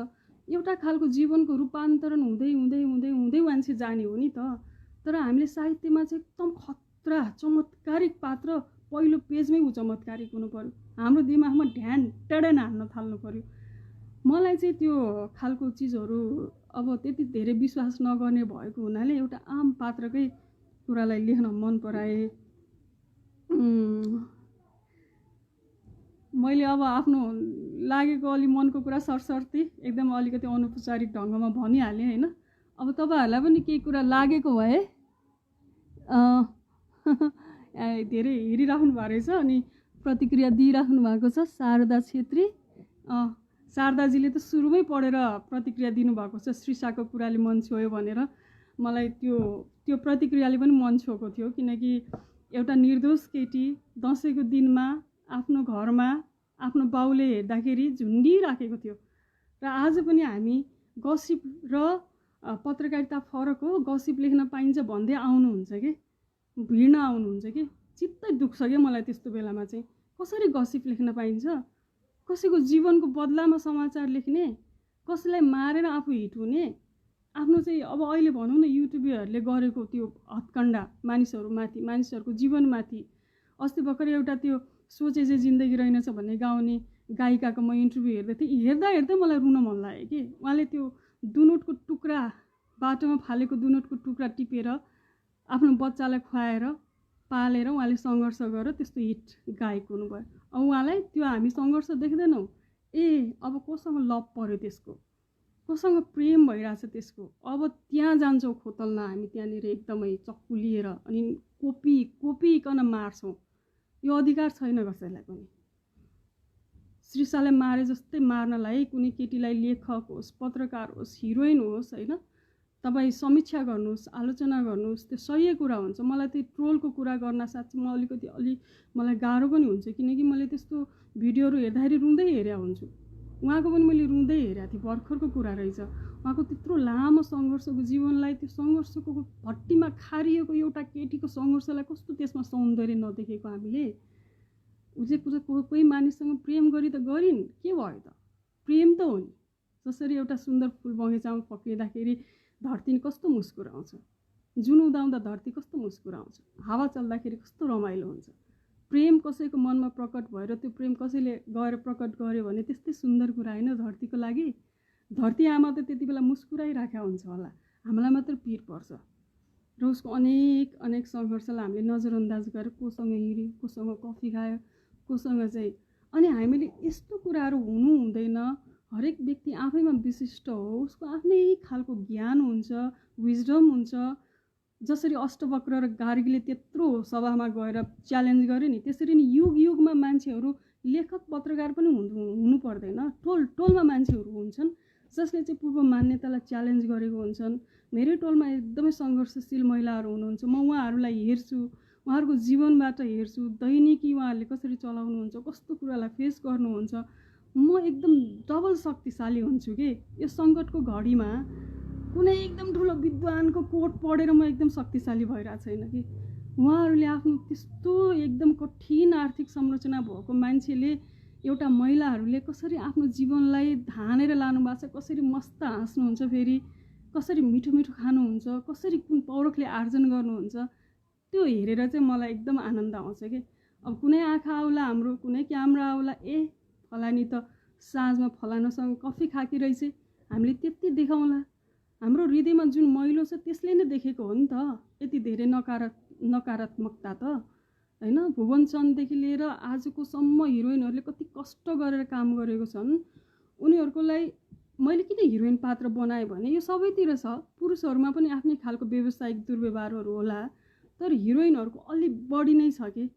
एउटा खालको जीवनको रूपान्तरण हुँदै हुँदै हुँदै हुँदै मान्छे जाने हो नि त। तर हामीले साहित्यमा चाहिँ एकदम खतरा चमत्कारिक पात्र, पहिलो पेजमै ऊ चमत्कारिक हुनु पर्यो, हाम्रो दिमागमा ढ्यान टडन हान्न थाल्नु पर्यो। मलाई चाहिँ त्यो खालको चिजहरू अब त्यति धेरै विश्वास नगर्ने भएको हुनाले एउटा आम पात्रकै कुरालाई लेख्न मन पराए। मैले अब आफ्नो लागेको अलि मनको कुरा सरसर्ती एकदम अलिकति अनौपचारिक ढङ्गमा भनिहालेँ, होइन? अब तपाईँहरूलाई पनि केही कुरा लागेको भए धेरै हेरिराख्नु भएको रहेछ अनि प्रतिक्रिया दिइराख्नु भएको छ शारदा छेत्री। शारदाजीले त सुरुमै पढेर प्रतिक्रिया दिनुभएको छ श्रीषाको कुराले मन छोयो भनेर। मलाई त्यो प्रतिक्रियाले पनि मन छोएको थियो, किनकि एउटा निर्दोष केटी दसैँको दिनमा आफ्नो घरमा आफ्नो बाउले हेर्दाखेरि झुन्डिराखेको थियो। र आज पनि हामी गसिप र पत्रकारिता फरक हो, गसिप लेख्न पाइन्छ भन्दै आउनुहुन्छ कि भिड्न आउनुहुन्छ कि चित्तै दुख्छ क्या मलाई त्यस्तो बेलामा चाहिँ। कसरी गसिप लेख्न पाइन्छ? कसैको जीवनको बदलामा समाचार लेख्ने, कसैलाई मारेर आफू हिट हुने, आफ्नो चाहिँ अब अहिले भनौँ न युट्युबरहरूले गरेको त्यो हत्कण्डा मानिसहरूमाथि, मानिसहरूको जीवनमाथि। अस्ति भर्खर एउटा त्यो सोचे जे जिन्दगी रहेनछ भन्ने गाउने गायिकाको म इन्टरभ्यू हेर्दै थिएँ। हेर्दा हेर्दै मलाई रुन मन लाग्यो कि उहाँले त्यो दुनुटको टुक्रा, बाटोमा फालेको दुनुटको टुक्रा टिपेर आफ्नो बच्चालाई खुवाएर पालेर उहाँले सङ्घर्ष गरेर त्यस्तो हिट गायक हुनुभयो। अब उहाँलाई त्यो हामी सङ्घर्ष देख्दैनौँ। अब कोसँग लभ पर्यो त्यसको, कोसँग प्रेम भइरहेछ त्यसको, अब त्यहाँ जान्छौँ खोतल्न हामी, त्यहाँनिर एकदमै चक्कु लिएर अनि कोपिकन मार्छौँ। यो अधिकार छैन कसैलाई पनि। श्रीषालाई मारे जस्तै मार्नलाई कुनै केटीलाई लेखक होस्, पत्रकार होस्, हिरोइन होस्, होइन, तपाईँ समीक्षा गर्नुहोस्, आलोचना गर्नुहोस्, त्यो सही कुरा हुन्छ। मलाई त्यो ट्रोलको कुरा गर्न साँच्चै म मलाई गाह्रो पनि हुन्छ, किनकि मैले त्यस्तो भिडियोहरू हेर्दाखेरि रुँदै हेरेको हुन्छु। उहाँको पनि मैले रुँदै हेरेको थिएँ, भर्खरको कुरा रहेछ। उहाँको त्यत्रो लामो सङ्घर्षको जीवनलाई, त्यो सङ्घर्षको भट्टीमा खारिएको एउटा केटीको सङ्घर्षलाई कस्तो त्यसमा सौन्दर्य नदेखेको हामीले। कोही मानिससँग प्रेम गरी त गरिन्, के भयो त? प्रेम त हो नि। जसरी एउटा सुन्दर फुल बगैँचामा फक्रिँदाखेरि धरती कस्तो मुस्कुराउँछ, जुन उदाउँदा धरती कस्तो मुस्कुराउँछ, हावा चल्दाखेरि कस्तो रमाइलो हुन्छ। प्रेम कसैको मनमा प्रकट भएर त्यो प्रेम कसैले गएर प्रकट गर्यो भने त्यस्तै सुन्दर कुरा होइन धरतीको लागि। धरती आमा त त्यति बेला मुस्कुराइराखेको हुन्छ होला, हामीलाई मात्र पिर पर्छ। र उसको अनेक सङ्घर्षलाई हामीले नजरअन्दाज गरेर कोसँग हिँड्यो, कोसँग कफी खायो, कोसँग चाहिँ। अनि हामीले यस्तो कुराहरू हुनु हुँदैन। हरेक व्यक्ति आफैमा विशिष्ट हो, उसको आफ्नै खालको ज्ञान हुन्छ, विजडम हुन्छ। जसरी अष्टवक्र र गार्गीले त्यत्रो सभामा गएर च्यालेन्ज गर्यो नि, त्यसरी नै युगमा मान्छेहरू लेखक पत्रकार पनि हुनु पर्दैन। टोलमा मान्छेहरू हुन्छन् जसले चाहिँ पूर्व मान्यतालाई च्यालेन्ज गरेको हुन्छन्। मेरै टोलमा एकदमै सङ्घर्षशील महिलाहरू हुनुहुन्छ। म उहाँहरूलाई हेर्छु, उहाँहरूको जीवनबाट हेर्छु, दैनिकी उहाँहरूले कसरी चलाउनुहुन्छ, कस्तो कुरालाई फेस गर्नुहुन्छ। म एकदम डबल शक्तिशाली हुन्छु कि यो सङ्कटको घडीमा कुनै एकदम ठुलो विद्वानको कोट पढेर म एकदम शक्तिशाली भइरहेको छैन कि। उहाँहरूले आफ्नो त्यस्तो एकदम कठिन आर्थिक संरचना भएको मान्छेले, एउटा महिलाहरूले कसरी आफ्नो जीवनलाई धानेर लानु भएको छ, कसरी मस्त हाँस्नुहुन्छ, फेरि कसरी मिठो खानुहुन्छ, कसरी कुन पौरखले आर्जन गर्नुहुन्छ, त्यो हेरेर चाहिँ मलाई एकदम आनन्द आउँछ कि। अब कुनै आँखा आउला हाम्रो, कुनै क्यामेरा आउला, फलानी त साँझमा फलानासँग कफी खाकी रहेछ, हामीले त्यति देखाउँला। हाम्रो हृदयमा जुन मैलो छ त्यसले नै देखेको हो नि त यति धेरै नकारात्मकता त, होइन। भुवन चन्ददेखि लिएर आजको सम्म हिरोइनहरूले कति कष्ट गरेर काम गरेको छन्। उनीहरूको लागि मैले किन हिरोइन पात्र बनाएँ भने यो सबैतिर छ। पुरुषहरूमा पनि आफ्नै खालको व्यावसायिक दुर्व्यवहारहरू होला, तर हिरोइनहरूको अलि बढी नै छ कि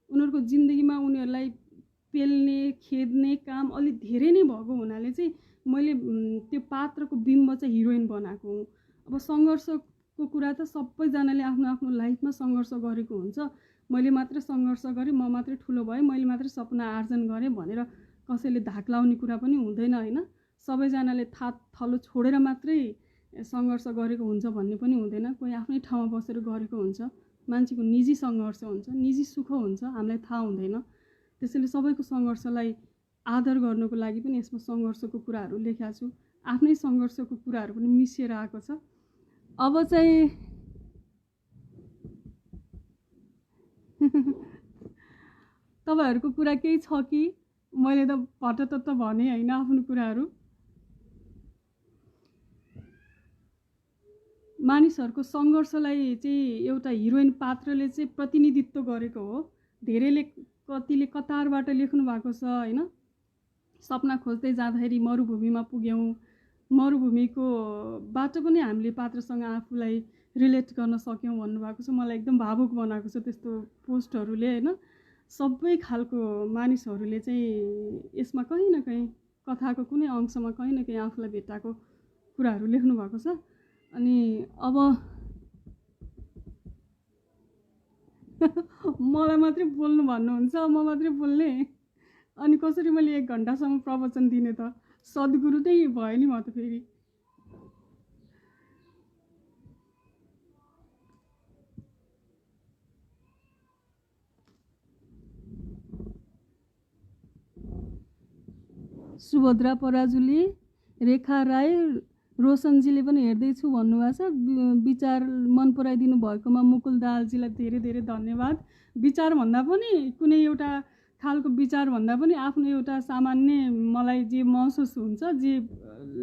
उनीहरूको जिन्दगीमा उनीहरूलाई पेल्ने खेद्ने काम अलि धेरै नै भएको हुनाले चाहिँ मैले त्यो पात्रको बिम्ब चाहिँ हिरोइन बनाएको हुँ। अब सङ्घर्षको कुरा त सबैजनाले आफ्नो लाइफमा सङ्घर्ष गरेको हुन्छ। मैले मात्र सङ्घर्ष गरेँ, म मात्रै ठुलो भएँ, मैले मात्रै सपना आर्जन गरेँ भनेर कसैले धाक लाउने कुरा पनि हुँदैन, होइन। सबैजनाले थलो छोडेर मात्रै सङ्घर्ष गरेको हुन्छ भन्ने पनि हुँदैन। कोही आफ्नै ठाउँमा बसेर गरेको हुन्छ। मान्छेको निजी सङ्घर्ष हुन्छ, निजी सुख हुन्छ, हामीलाई थाहा हुँदैन। त्यसैले सबैको सङ्घर्षलाई आदर गर्नुको लागि पनि यसमा सङ्घर्षको कुराहरू लेखेको छु। आफ्नै सङ्घर्षको कुराहरू पनि मिसिएर आएको छ। अब चाहिँ तपाईँहरूको कुरा केही छ कि? मैले त भटत भने होइन आफ्नो कुराहरू। मानिसहरूको सङ्घर्षलाई चाहिँ एउटा हिरोइन पात्रले चाहिँ प्रतिनिधित्व गरेको हो। धेरैले कतिले कतारबाट लेख्नु भएको छ, होइन। सपना खोज्दै जाँदाखेरि मरुभूमिमा पुग्यौँ, मरुभूमिको बाटो पनि हामीले पात्रसँग आफूलाई रिलेट गर्न सक्यौँ भन्नुभएको छ। मलाई एकदम भावुक बनाएको छ त्यस्तो पोस्टहरूले होइन। सबै खालको मानिसहरूले चाहिँ यसमा कहीँ न कहीँ कथाको कुनै अंशमा कहीँ न कहीँ आफूलाई भेटाएको कुराहरू लेख्नु भएको छ। अनि अब मलाई मात्रै बोल्नु भन्नुहुन्छ, म मात्रै बोल्ने, अनि कसरी मैले 1 घन्टासम्म प्रवचन दिने त? सद्गुरु चाहिँ भयो नि म त फेरि। सुभद्रा पराजुली, रेखा राई, रोशनजीले पनि हेर्दैछु भन्नुभएको छ। विचार मन पराइदिनु भएकोमा मुकुल दालजीलाई धेरै धेरै धन्यवाद। विचार भन्दा पनि कुनै एउटा खालको विचार भन्दा पनि आफ्नो एउटा सामान्य मलाई जे महसुस हुन्छ, जे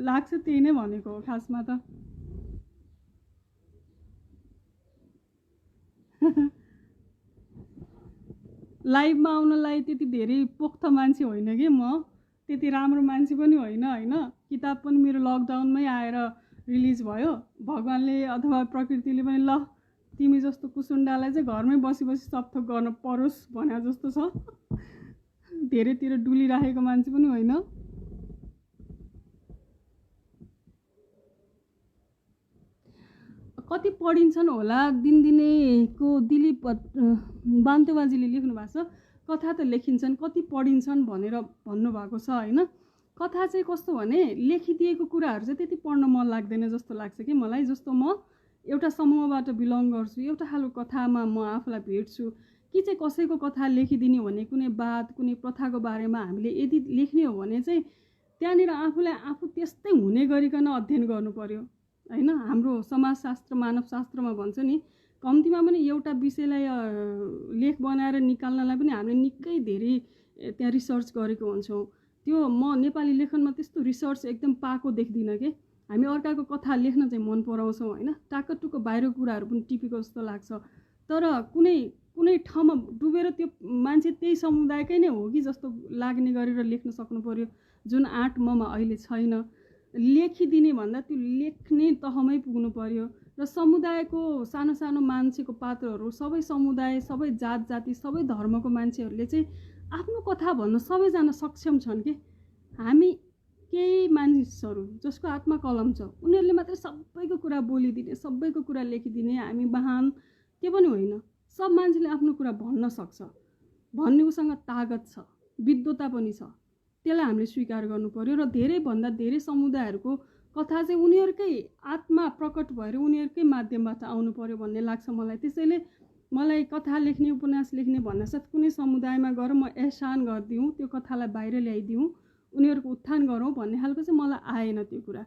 लाग्छ त्यही नै भनेको हो खासमा त। लाइभमा आउनलाई त्यति धेरै पोख्त मान्छे होइन कि म, त्यति राम्रो मान्छे पनि होइन होइन। किताब पनि मेरो लकडाउनमै आएर रिलिज भयो। भगवान्ले अथवा प्रकृतिले पनि ल तिमी जस्तो कुसुन्डालाई चाहिँ घरमै बसी बसी सबथोक गर्न परोस् भने जस्तो छ। धेरैतिर डुलिराखेको मान्छे पनि होइन। कति पढिन्छन् होला दिनदिनैको दिलीप बान्तवाजीले लेख्नु भएको छ। कथा त लेखिन्छन्, कति पढिन्छन् भनेर भन्नुभएको छ होइन। कथा चाहिँ कस्तो भने लेखिदिएको कुराहरू चाहिँ त्यति पढ्न मन लाग्दैन जस्तो लाग्छ कि मलाई। जस्तो म एउटा समूहबाट बिलङ गर्छु, एउटा खालको कथामा म आफूलाई भेट्छु कि चाहिँ कसैको कथा लेखिदिने भने कुनै बात कुनै प्रथाको बारेमा हामीले यदि लेख्ने हो भने चाहिँ त्यहाँनिर आफूलाई आफू त्यस्तै हुने गरिकन अध्ययन गर्नु पर्यो होइन। हाम्रो समाजशास्त्र मानवशास्त्रमा भन्छ नि, कम्तीमा पनि एउटा विषयलाई लेख बनाएर निकाल्नलाई पनि हामीले निकै धेरै त्यहाँ रिसर्च गरेको हुन्छौँ। त्यो म नेपाली लेखनमा त्यस्तो रिसर्च एकदम पाएको देख्दिनँ कि। हामी अर्काको कथा लेख्न चाहिँ मन पराउँछौँ होइन। टाकटुको बाहिरको कुराहरू पनि टिपेको जस्तो लाग्छ। तर कुनै ठाउँमा डुबेर त्यो मान्छे त्यही समुदायकै नै हो कि जस्तो लाग्ने गरेर लेख्न सक्नु पर्यो, जुन आँट ममा अहिले छैन। लेखिदिने भन्दा त्यो लेख्ने तहमै पुग्नु पर्यो। र समुदायको सानो सानो मान्छेको पात्रहरू, सबै समुदाय, सबै जात जाति, सबै धर्मको मान्छेहरूले चाहिँ आफ्नो कथा भन्न सबैजना सक्षम छन् कि। हामी केही मानिसहरू जसको आत्मा कलम छ उनीहरूले मात्रै सबैको कुरा बोलिदिने, सबैको कुरा लेखिदिने, हामी महान त्यो पनि होइन। सब मान्छेले आफ्नो कुरा भन्न सक्छ, भन्ने उसँग तागत छ, विद्वता पनि छ। त्यसलाई हामीले स्वीकार गर्नु पर्यो। र धेरैभन्दा धेरै समुदायहरूको कथा चाहिँ उनीहरूकै आत्मा प्रकट भएर उनीहरूकै माध्यमबाट आउनु पर्यो भन्ने लाग्छ मलाई। त्यसैले मलाई कथा लेख्ने, उपन्यास लेख्ने भन्नासाथ कुनै समुदायमा गएर म एहसान गरिदिउँ, त्यो कथालाई बाहिर ल्याइदिउँ, उनीहरूको उत्थान गरौँ भन्ने खालको चाहिँ मलाई आएन त्यो कुरा।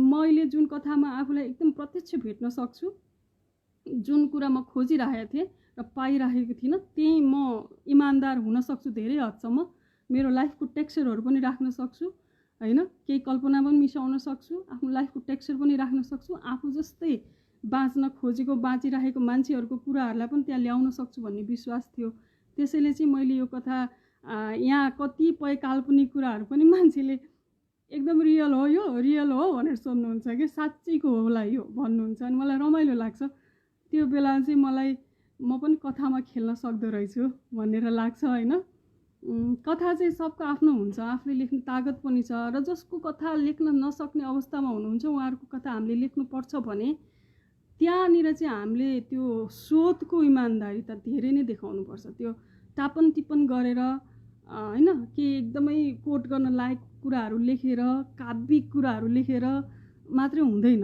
मैले जुन कथामा आफूलाई एकदम प्रत्यक्ष भेट्न सक्छु, जुन कुरा म खोजिरहेको थिएँ र पाइरहेको थिइनँ, त्यही म इमान्दार हुन सक्छु धेरै हदसम्म। मेरो लाइफको टेक्सचरहरू पनि राख्न सक्छु होइन। केही कल्पना पनि मिसाउन सक्छु, आफ्नो लाइफको टेक्सचर पनि राख्न सक्छु। आफू जस्तै बाँच्न खोजेको, बाँचिरहेको मान्छेहरूको कुराहरूलाई पनि त्यहाँ ल्याउन सक्छु भन्ने विश्वास थियो। त्यसैले चाहिँ मैले यो कथा यहाँ कतिपय काल्पनिक कुराहरू पनि मान्छेले एकदम रियल हो, यो रियल हो भनेर सोध्नुहुन्छ कि साँच्चैको होला यो भन्नुहुन्छ। अनि मलाई रमाइलो लाग्छ। त्यो बेला चाहिँ मलाई म पनि कथामा खेल्न सक्दो रहेछु भनेर लाग्छ होइन। कथा चाहिँ सबको आफ्नो हुन्छ, आफूले लेख्ने तागत पनि छ। र जसको कथा लेख्न नसक्ने अवस्थामा हुनुहुन्छ उहाँहरूको कथा हामीले लेख्नुपर्छ भने त्यहाँनिर चाहिँ हामीले त्यो शोधको इमान्दारी त धेरै नै देखाउनुपर्छ। त्यो टापन टिप्पण गरेर होइन, के एकदमै कोट गर्न लायक कुराहरू लेखेर, काव्यिक कुराहरू लेखेर मात्रै हुँदैन।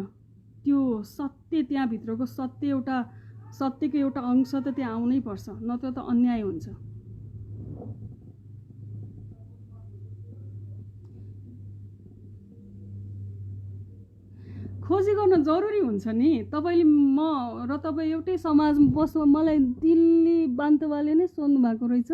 त्यो सत्य, त्यहाँभित्रको सत्यको एउटा अंश त त्यहाँ आउनै पर्छ, नत्र त अन्याय हुन्छ। खोजी गर्न जरुरी हुन्छ नि। तपाईँले म र तपाईँ एउटै समाजमा बस्नु, मलाई दिल्ली बान्तवाले नै सोध्नु भएको रहेछ,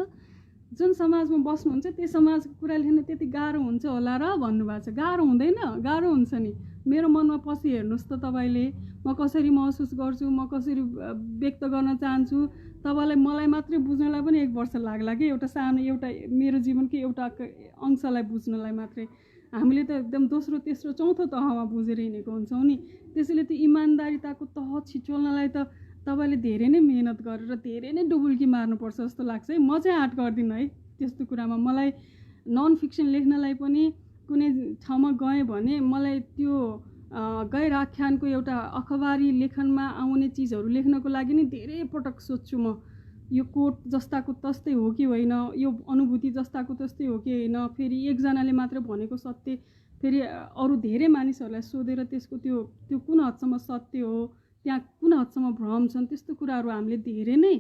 जुन समाजमा बस्नुहुन्छ त्यो समाजको कुरा लेख्न त्यति गाह्रो हुन्छ होला र भन्नुभएको छ। गाह्रो हुँदैन, गाह्रो हुन्छ नि। मेरो मनमा पसी हेर्नुहोस् त तपाईँले, म कसरी महसुस गर्छु, म कसरी व्यक्त गर्न चाहन्छु। तपाईँलाई मलाई मात्रै बुझ्नलाई पनि 1 वर्ष लाग्ला कि, एउटा सानो एउटा मेरो जीवनको एउटा अंशलाई बुझ्नलाई मात्रै। हामीले त एकदम दोस्रो तेस्रो चौथो तहमा बुझेर हिँडेको हुन्छौँ नि। त्यसैले त्यो इमान्दारिताको तह छिचोल्नलाई त तपाईँले धेरै नै मेहनत गरेर धेरै नै डुबुल्की मार्नुपर्छ जस्तो लाग्छ है। म चाहिँ आँट गर्दिनँ है त्यस्तो कुरामा। मलाई नन फिक्सन लेख्नलाई पनि कुनै ठाउँमा गएँ भने मलाई त्यो गैर आख्यानको एउटा अखबारी लेखनमा आउने चिजहरू लेख्नको लागि नि धेरै पटक सोध्छु म। यो कोट जस्ताको तस्तै हो कि होइन, यो अनुभूति जस्ताको तस्तै हो कि होइन, फेरि एकजनाले मात्र भनेको सत्य फेरि अरू धेरै मानिसहरूलाई सोधेर त्यसको त्यो कुन हदसम्म सत्य हो, त्यहाँ कुन हदसम्म भ्रम छन्, त्यस्तो कुराहरू हामीले धेरै नै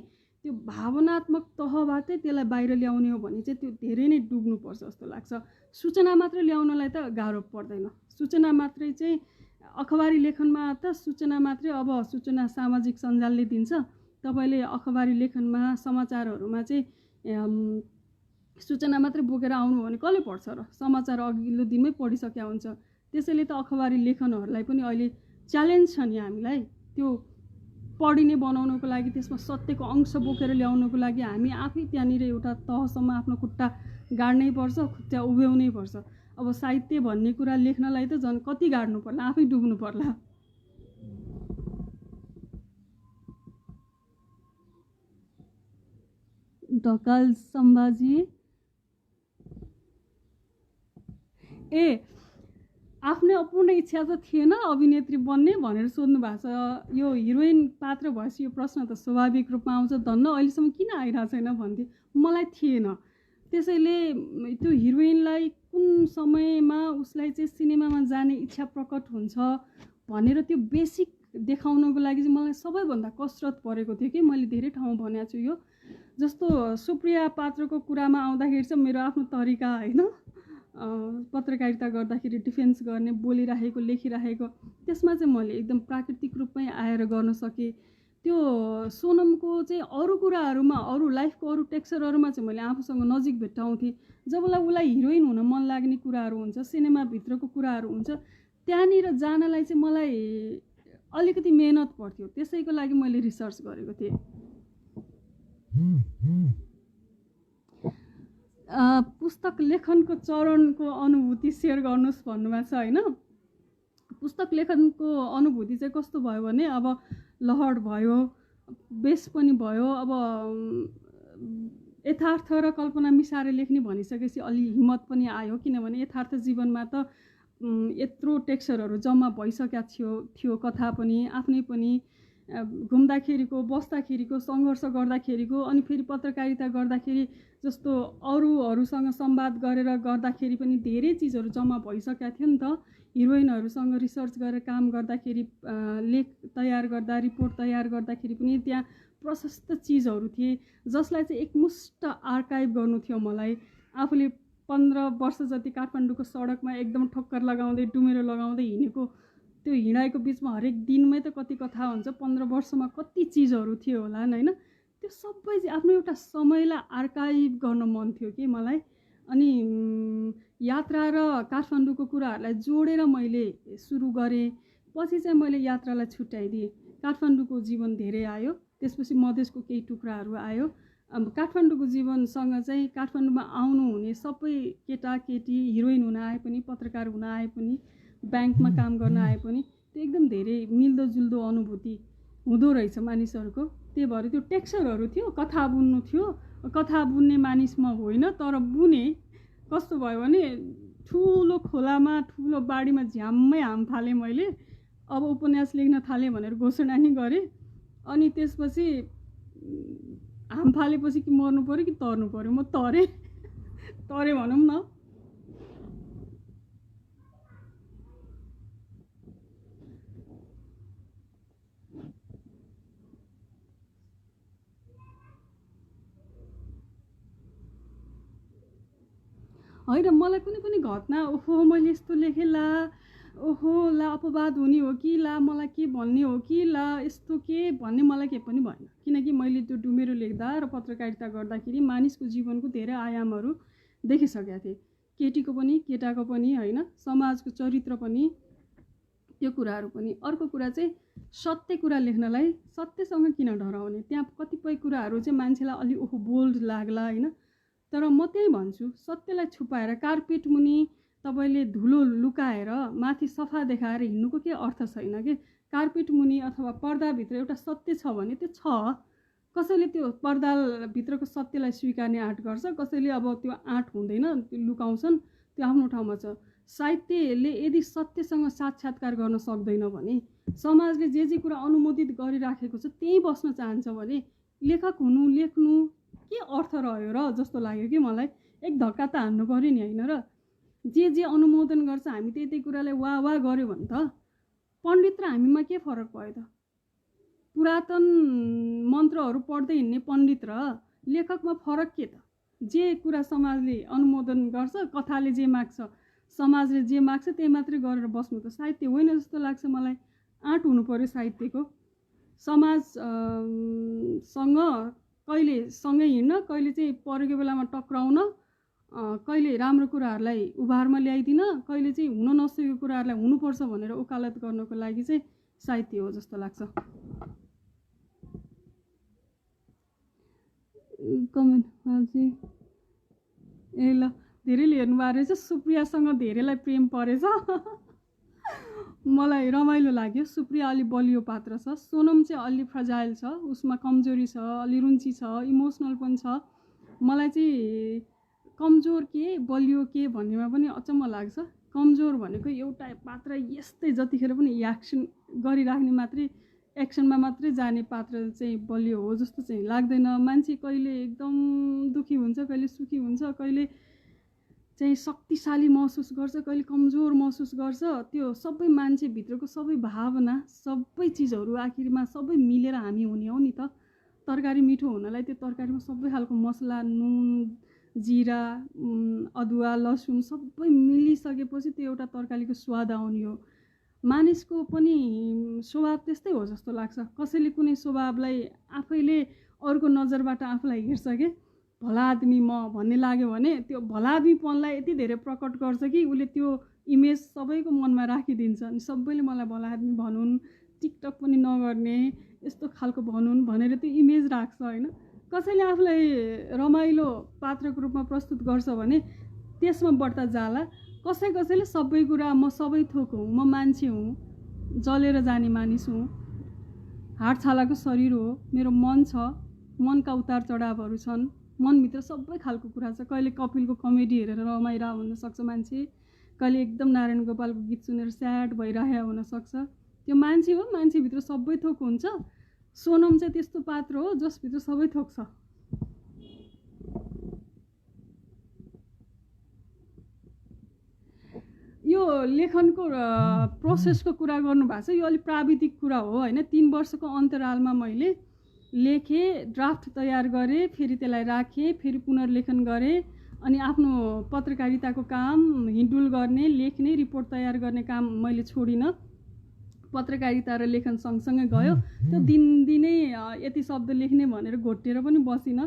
त्यो भावनात्मक तहबाटै त्यसलाई बाहिर ल्याउने हो भने चाहिँ त्यो धेरै नै डुब्नुपर्छ जस्तो लाग्छ। सूचना मात्र ल्याउनलाई त गाह्रो पर्दैन। सूचना मात्रै चाहिँ अखबारी लेखनमा त सूचना मात्रै अब सूचना सामाजिक सञ्जालले दिन्छ। तपाईँले अखबारी लेखनमा समाचारहरूमा चाहिँ सूचना मात्रै बोकेर आउनु भने कसले पढ्छ र? समाचार अघिल्लो दिनमै पढिसकेका हुन्छ। त्यसैले त अखबारी लेखनहरूलाई पनि अहिले च्यालेन्ज छ नि हामीलाई त्यो पढिने बनाउनको लागि, त्यसमा सत्यको अंश बोकेर ल्याउनको लागि हामी आफै त्यहाँनिर एउटा तहसम्म आफ्नो खुट्टा गाड्नै पर्छ, खुट्टा उभ्याउनै पर्छ। अब साहित्य भन्ने कुरा लेख्नलाई त झन् कति गाड्नु पर्ला, आफै डुब्नु पर्ला। ढकाल सम्भाजी आफ्नै अपूर्ण इच्छा त थिएन अभिनेत्री बन्ने भनेर सोध्नु भएको छ। यो हिरोइन पात्र भएपछि यो प्रश्न त स्वाभाविक रूपमा आउँछ, धन्न अहिलेसम्म किन आइरहेको छैन भन्थे। मलाई थिएन। त्यसैले त्यो हिरोइनलाई कुन समयमा उसलाई चाहिँ सिनेमामा जाने इच्छा प्रकट हुन्छ भनेर त्यो बेसिक देखाउनको लागि चाहिँ मलाई सबैभन्दा कसरत परेको थियो कि मैले धेरै ठाउँ भनेको छु यो। जस्तो सुप्रिया पात्रको कुरामा आउँदाखेरि चाहिँ मेरो आफ्नो तरिका होइन, पत्रकारिता गर्दाखेरि डिफेन्स गर्ने, बोलिरहेको लेखिरहेको त्यसमा चाहिँ मैले एकदम प्राकृतिक रूपमै आएर गर्न सकेँ। त्यो सोनमको चाहिँ अरू कुराहरूमा, अरू लाइफको अरू टेक्सचरहरूमा चाहिँ मैले आफूसँग नजिक भेट्टाउँथेँ। जबलाई उसलाई हिरोइन हुन मन लाग्ने कुराहरू हुन्छ, सिनेमाभित्रको कुराहरू हुन्छ, त्यहाँनिर जानलाई चाहिँ मलाई अलिकति मेहनत पर्थ्यो। त्यसैको लागि मैले रिसर्च गरेको थिएँ। पुस्तक लेखनको चरणको अनुभूति सेयर गर्नुहोस् भन्नुभएको छ होइन। पुस्तक लेखनको अनुभूति चाहिँ कस्तो भयो भने अब लहर भयो, बेस पनि भयो। अब यथार्थ र कल्पना मिसाएर लेख्ने भनिसकेपछि अलि हिम्मत पनि आयो, किनभने यथार्थ जीवनमा त यत्रो टेक्सचरहरू जम्मा भइसकेका थियो कथा पनि, आफ्नै पनि घुम्दाखेरिको, बस्दाखेरिको, सङ्घर्ष गर्दाखेरिको, अनि फेरि पत्रकारिता गर्दाखेरि जस्तो अरूहरूसँग संवाद गरेर गर्दाखेरि पनि धेरै चिजहरू जम्मा भइसकेका थियो नि त। हिरोइनहरूसँग रिसर्च गरेर काम गर्दाखेरि, लेख तयार गर्दा, रिपोर्ट तयार गर्दाखेरि पनि त्यहाँ प्रशस्त चिजहरू थिए जसलाई चाहिँ एकमुष्ट आर्काइभ गर्नु थियो मलाई। आफूले 15 वर्ष जति काठमाडौँको सडकमा एकदम ठक्कर लगाउँदै डुमेरो लगाउँदै हिँडेको, त्यो हिँडाइको बिचमा हरेक दिनमै त कति कथा हुन्छ, 15 वर्षमा कति चिजहरू थियो होला होइन। त्यो सबै चाहिँ आफ्नो एउटा समयलाई आर्काइभ गर्न मन थियो कि मलाई। अनि यात्रा र काठमाडौँको कुराहरूलाई जोडेर मैले सुरु गरेँ। पछि चाहिँ मैले यात्रालाई छुट्याइदिएँ। काठमाडौँको जीवन धेरै आयो, त्यसपछि मधेसको केही टुक्राहरू आयो। अब काठमाडौँको जीवनसँग चाहिँ काठमाडौँमा आउनुहुने सबै केटाकेटी हिरोइन हुन आए पनि, पत्रकार हुन आए पनि, ब्याङ्कमा काम गर्न आए पनि त्यो एकदम धेरै मिल्दोजुल्दो अनुभूति हुँदो रहेछ मानिसहरूको। त्यही भएर त्यो टेक्सचरहरू थियो, कथा बुन्नु थियो। कथा बुन्ने मानिस म होइन, तर बुने। कस्तो भयो भने ठुलो खोलामा, ठुलो बाढीमा झ्याम्मै हाम फालेँ मैले। अब उपन्यास लेख्न थालेँ भनेर घोषणा नि गरेँ। अनि त्यसपछि हाम फालेपछि कि मर्नु पऱ्यो कि तर्नु पऱ्यो, म तरेँ भनौँ न। होइन, मलाई कुनै पनि घटना ओहो मैले यस्तो लेखेँ ला, ओहो ला अपवाद हुने हो कि ला, मलाई के भन्ने हो कि ला, यस्तो के भन्ने मलाई के पनि भएन। किनकि मैले त्यो डुमेरो लेख्दा र पत्रकारिता गर्दाखेरि मानिसको जीवनको धेरै आयामहरू देखिसकेका थिएँ। केटीको पनि, केटाको पनि होइन, समाजको चरित्र पनि, त्यो कुराहरू पनि। अर्को कुरा चाहिँ सत्य कुरा लेख्नलाई सत्यसँग किन डराउने? त्यहाँ कतिपय कुराहरू चाहिँ मान्छेलाई अलि ओहो बोल्ड लाग्ला होइन। तर म त्यही भन्छु, सत्यलाई छुपाएर कार्पेट मुनि तपाईँले धुलो लुकाएर माथि सफा देखाएर हिँड्नुको के अर्थ छैन कि। कार्पेट मुनि अथवा पर्दाभित्र एउटा सत्य छ भने त्यो छ। कसैले त्यो पर्दाभित्रको सत्यलाई स्वीकार्ने आँट गर्छ, कसैले अब त्यो आँट हुँदैन, त्यो लुकाउँछन्, त्यो आफ्नो ठाउँमा छ। साहित्यले यदि सत्यसँग साक्षात्कार गर्न सक्दैन भने, समाजले जे कुरा अनुमोदित गरिराखेको छ त्यही बस्न चाहन्छ भने लेखक हुनु, लेख्नु के अर्थ रह्यो र जस्तो लाग्यो कि मलाई। एक धक्का त हान्नु पर्यो नि, होइन र? जे अनुमोदन गर्छ हामी त्यही कुरालाई वाह गर्यो भने त पण्डित र हामीमा के फरक भयो त? पुरातन मन्त्रहरू पढ्दै हिँड्ने पण्डित र लेखकमा फरक के त? जे कुरा समाजले अनुमोदन गर्छ, कथाले जे माग्छ, समाजले जे माग्छ त्यही मात्रै गरेर बस्नु त साहित्य होइन जस्तो लाग्छ मलाई। आँट हुनु पर्यो साहित्यको। समाजसँग कहिले सँगै हिँड्न, कहिले चाहिँ परेको बेलामा टक्राउन, कहिले राम्रो कुराहरूलाई उभारमा ल्याइदिन, कहिले चाहिँ हुन नसकेको कुराहरूलाई हुनुपर्छ भनेर वकालत गर्नको लागि चाहिँ साहित्य हो जस्तो लाग्छ। कमेन्ट हजुर ए ल, धेरैले हेर्नुभएको रहेछ। सुप्रियासँग धेरैलाई प्रेम परेछ। मलाई रमाइलो लाग्यो। सुप्रिया अलि बलियो पात्र छ, सोनम चाहिँ अलि फ्रजाइल छ, उसमा कमजोरी छ, अलि रुन्ची छ, इमोसनल पनि छ। मलाई चाहिँ कमजोर के बलियो के भन्नेमा पनि अचम्म लाग्छ। कमजोर भनेको एउटा पात्र यस्तै जतिखेर पनि एक्सन गरिराख्ने मात्रै, एक्सनमा मात्रै जाने पात्र चाहिँ बलियो हो जस्तो चाहिँ लाग्दैन। मान्छे कहिले एकदम दुखी हुन्छ, कहिले सुखी हुन्छ, कहिले चाहिँ शक्तिशाली महसुस गर्छ, कहिले कमजोर महसुस गर्छ। त्यो सबै मान्छेभित्रको सबै भावना, सबै चिजहरू आखिरमा सबै मिलेर हामी हुने हो नि त। तरकारी मिठो हुनलाई त्यो तरकारीमा सबै खालको मसला, नुन, जिरा, अदुवा, लसुन सबै मिलिसकेपछि त्यो एउटा तरकारीको स्वाद आउने हो। मानिसको पनि स्वभाव त्यस्तै हो जस्तो लाग्छ। कसैले कुनै स्वभावलाई आफैले अरूको नजरबाट आफूलाई हेर्छ कि भला आदमी म भन्ने लाग्यो भने त्यो भला आदमीपनलाई यति धेरै प्रकट गर्छ कि उसले त्यो इमेज सबैको मनमा राखिदिन्छ। अनि सबैले मलाई भला आदमी भनुन्, टिकटक पनि नगर्ने, यस्तो खालको भनुन् भनेर त्यो इमेज राख्छ, होइन? कसैले आफूलाई रमाइलो पात्रको रूपमा प्रस्तुत गर्छ भने त्यसमा बढ्ता जाला। कसैले सबै कुरा म सबै थोक हुँ, म मान्छे हुँ, जलेर जाने मानिस हुँ, हाडछालाको शरीर हो, मेरो मन छ, मनका उतार चढावहरू छन्, मनभित्र सबै खालको कुरा छ। कहिले कपिलको कमेडी हेरेर रमाइरहेको हुनसक्छ मान्छे, कहिले एकदम नारायण गोपालको गीत सुनेर स्याड भइरहेको हुनसक्छ। त्यो मान्छे हो, मान्छेभित्र सबै थोक हुन्छ। सोनम चाहिँ त्यस्तो पात्र हो जसभित्र सबै थोक छ। यो लेखनको प्रोसेसको कुरा गर्नुभएको छ, यो अलिक प्राविधिक कुरा हो, होइन? 3 वर्षको अन्तरालमा मैले लेखेँ, ड्राफ्ट तयार गरेँ, फेरि त्यसलाई राखेँ, फेरि पुनर्लेखन गरेँ, अनि आफ्नो पत्रकारिताको काम, हिँडुल गर्ने, लेख्ने, रिपोर्ट तयार गर्ने काम मैले छोडिनँ। पत्रकारिता र लेखन सँगसँगै गयो। त्यो दिनदिनै यति शब्द लेख्ने भनेर घोटेर पनि बसिनँ।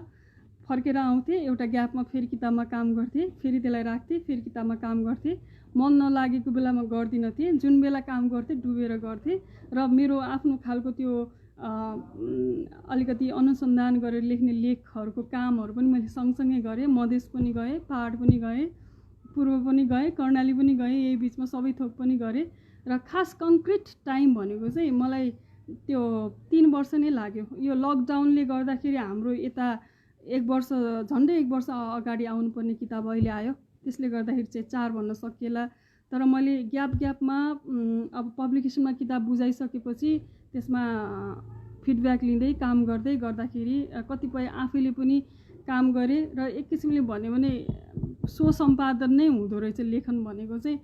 फर्केर आउँथेँ, एउटा ग्यापमा फेरि किताबमा काम गर्थेँ, फेरि त्यसलाई राख्थेँ, फेरि किताबमा काम गर्थेँ। मन नलागेको बेलामा गर्दिनँ थिएँ, जुन बेला काम गर्थेँ डुबेर गर्थेँ। र मेरो आफ्नो खालको त्यो अलिकति अनुसन्धान गरेर लेख्ने लेखहरूको कामहरू पनि मैले सँगसँगै गरेँ। मधेस पनि गएँ, पहाड पनि गएँ, पूर्व पनि गएँ, कर्णाली पनि गएँ, यही बिचमा सबै थोक पनि गरेँ। र खास कङ्क्रिट टाइम भनेको चाहिँ मलाई त्यो 3 वर्ष नै लाग्यो। यो लकडाउनले गर्दाखेरि हाम्रो यता 1 वर्ष, झन्डै 1 वर्ष अगाडि आउनुपर्ने किताब अहिले आयो। त्यसले गर्दाखेरि चाहिँ 4 भन्न सकिएला। तर मैले ग्यापमा अब पब्लिकेसनमा किताब बुझाइसकेपछि त्यसमा फिडब्याक लिँदै काम गर्दै गर्दाखेरि कतिपय आफैले पनि काम गरेँ। र एक किसिमले भन्यो भने स्वसम्पादन नै हुँदो रहेछ लेखन भनेको चाहिँ।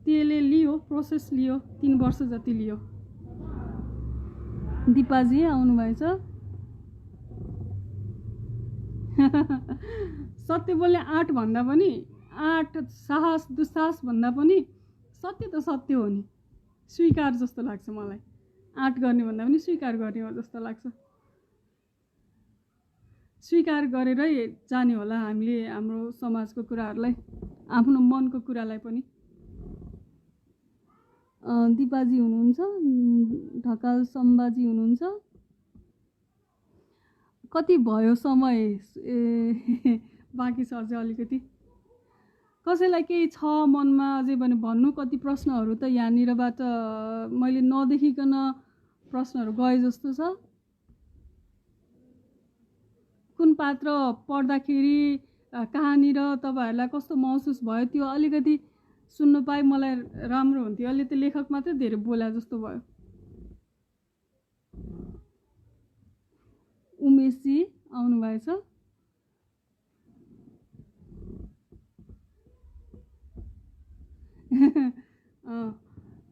त्यसले लियो, प्रोसेस लियो, 3 वर्ष जति लियो। दिपाजी आउनुभएछ। सत्य बोल्ने आँट भन्दा पनि, आँट साहस दुस्साहस भन्दा पनि सत्य त सत्य हो नि, स्वीकार जस्तो लाग्छ मलाई। आँट गर्ने भन्दा पनि स्वीकार गर्ने हो जस्तो लाग्छ। स्वीकार गरेरै जाने होला हामीले हाम्रो समाजको कुराहरूलाई, आफ्नो मनको कुरालाई पनि। दिपाजी हुनुहुन्छ, ढकाल सम्बाजी हुनुहुन्छ। कति भयो समय? बाँकी छ अझै अलिकति। कसैलाई केही छ मनमा अझै भने भन्नु, कति प्रश्नहरू त यहाँनिरबाट मैले नदेखिकन प्रश्नहरू गए जस्तो छ। कुन पात्र पढ्दाखेरि कहाँनिर तपाईँहरूलाई कस्तो महसुस भयो त्यो अलिकति सुन्नु पाए मलाई राम्रो हुन्थ्यो। अहिले त लेखक मात्रै धेरै बोला जस्तो भयो। उमेशजी आउनुभएछ।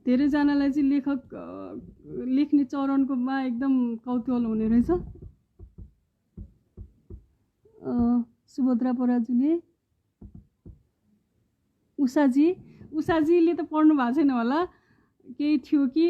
धेरैजनालाई चाहिँ लेख्ने चरणकोमा एकदम कौतूहल हुने रहेछ। सुभद्रा पराजुले, उषाजीले त पढ्नु भएको छैन होला, केही थियो कि?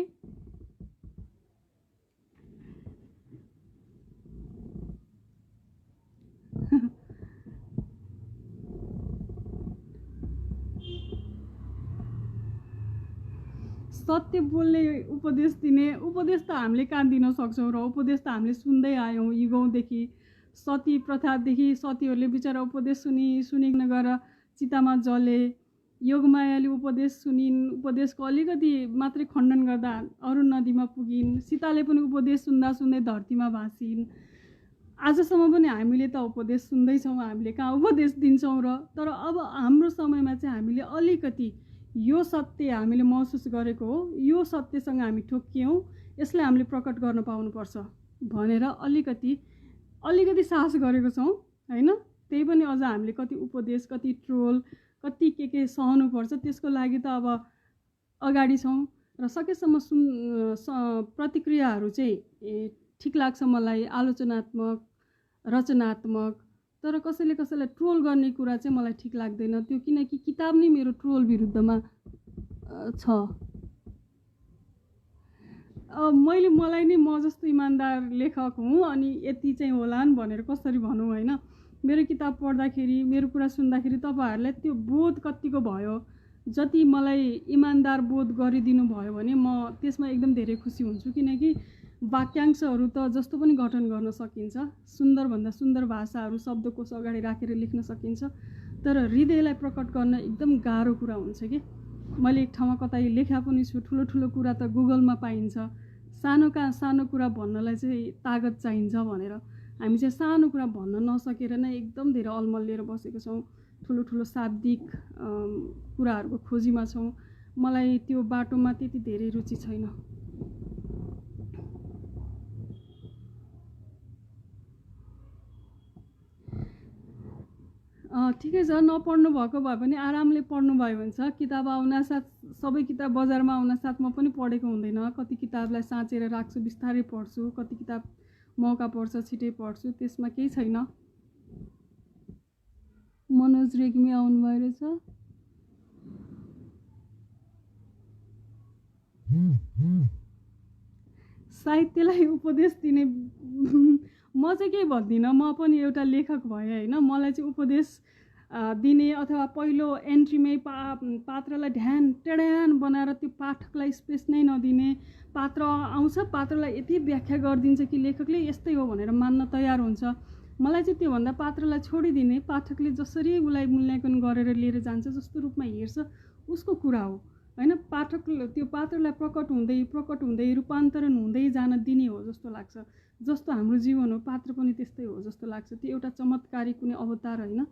सत्य बोल्ने उपदेश दिने, उपदेश त हामीले कहाँ दिन सक्छौँ र? उपदेश त हामीले सुन्दै आयौँ युगौँदेखि। सती प्रथादेखि सतीहरूले बिचरा उपदेश सुनिकन गएर चितामा जले। योगमायाले उपदेश सुनिन्, उपदेशको अलिकति मात्रै खण्डन गर्दा अरू नदीमा पुगिन्। सीताले पनि उपदेश सुन्दा सुन्दै धरतीमा भाँसिन्। आजसम्म पनि हामीले त उपदेश सुन्दैछौँ, हामीले कहाँ उपदेश दिन्छौँ र? तर अब हाम्रो समयमा चाहिँ हामीले अलिकति यो सत्य हामीले महसुस गरेको हो, यो सत्यसँग हामी ठोक्कियौँ, यसलाई हामीले प्रकट गर्न पाउनुपर्छ भनेर अलिकति साहस गरेको छौँ होइन। त्यही पनि अझ हामीले कति उपदेश, कति ट्रोल, कति के सहनुपर्छ, त्यसको लागि त अब अगाडि छौँ। र सकेसम्म प्रतिक्रियाहरू चाहिँ ठिक लाग्छ मलाई, आलोचनात्मक, रचनात्मक। तर कसैलाई ट्रोल गर्ने कुरा चाहिँ मलाई ठिक लाग्दैन त्यो, किनकि किताब नै मेरो ट्रोल विरुद्धमा छ। मलाई नै म जस्तो इमान्दार लेखक हुँ अनि यति चाहिँ होलान् भनेर कसरी भनौँ होइन। मेरो किताब पढ्दाखेरि, मेरो कुरा सुन्दाखेरि तपाईँहरूलाई त्यो बोध कतिको भयो? जति मलाई इमान्दार बोध गरिदिनु भयो भने म त्यसमा एकदम धेरै खुसी हुन्छु। किनकि वाक्यांशहरू त जस्तो पनि गठन गर्न सकिन्छ, सुन्दरभन्दा सुन्दर भाषाहरू शब्दकोश अगाडि राखेर लेख्न सकिन्छ, तर हृदयलाई प्रकट गर्न एकदम गाह्रो कुरा हुन्छ कि। मैले एक ठाउँमा कतै लेखा पनि छु, ठुलो कुरा त गुगलमा पाइन्छ, सानो कुरा भन्नलाई चाहिँ तागत चाहिन्छ भनेर। हामी चाहिँ सानो कुरा भन्न नसकेर नै एकदम धेरै अल्मलिएर बसेको छौँ, ठुलो शाब्दिक कुराहरूको खोजीमा छौँ। मलाई त्यो बाटोमा त्यति धेरै रुचि छैन। ठिकै छ, नपढ्नु भएको भए पनि आरामले पढ्नु भयो भने छ। किताब आउनासाथ, सबै किताब बजारमा आउनासाथ म पनि पढेको हुँदैन। कति किताबलाई साँचेर राख्छु, बिस्तारै पढ्छु, कति किताब मौका पर्छ छिटै पढ्छु, त्यसमा केही छैन। मनोज रेग्मी आउनुभयो रहेछ। साहित्यलाई उपदेश दिने म चाहिँ केही भन्दिनँ, म पनि एउटा लेखक भएँ होइन। मलाई चाहिँ उपदेश दिने अथवा पहिलो एन्ट्रीमै पात्रलाई टेढ्यान बनाएर त्यो पाठकलाई स्पेस नै नदिने, पात्र आउँछ पात्रलाई यति व्याख्या गरिदिन्छ कि लेखकले यस्तै हो भनेर मान्न तयार हुन्छ। मलाई चाहिँ त्योभन्दा पात्रलाई छोडिदिने, पाठकले जसरी उसलाई मूल्याङ्कन गरेर लिएर जान्छ, जस्तो रूपमा हेर्छ उसको कुरा हो होइन। पाठक त्यो पात्रलाई प्रकट हुँदै रूपान्तरण हुँदै जान दिने हो जस्तो लाग्छ। जस्तो हाम्रो जीवन हो, पात्र पनि त्यस्तै हो जस्तो लाग्छ। त्यो एउटा चमत्कारी कुनै अवतार होइन।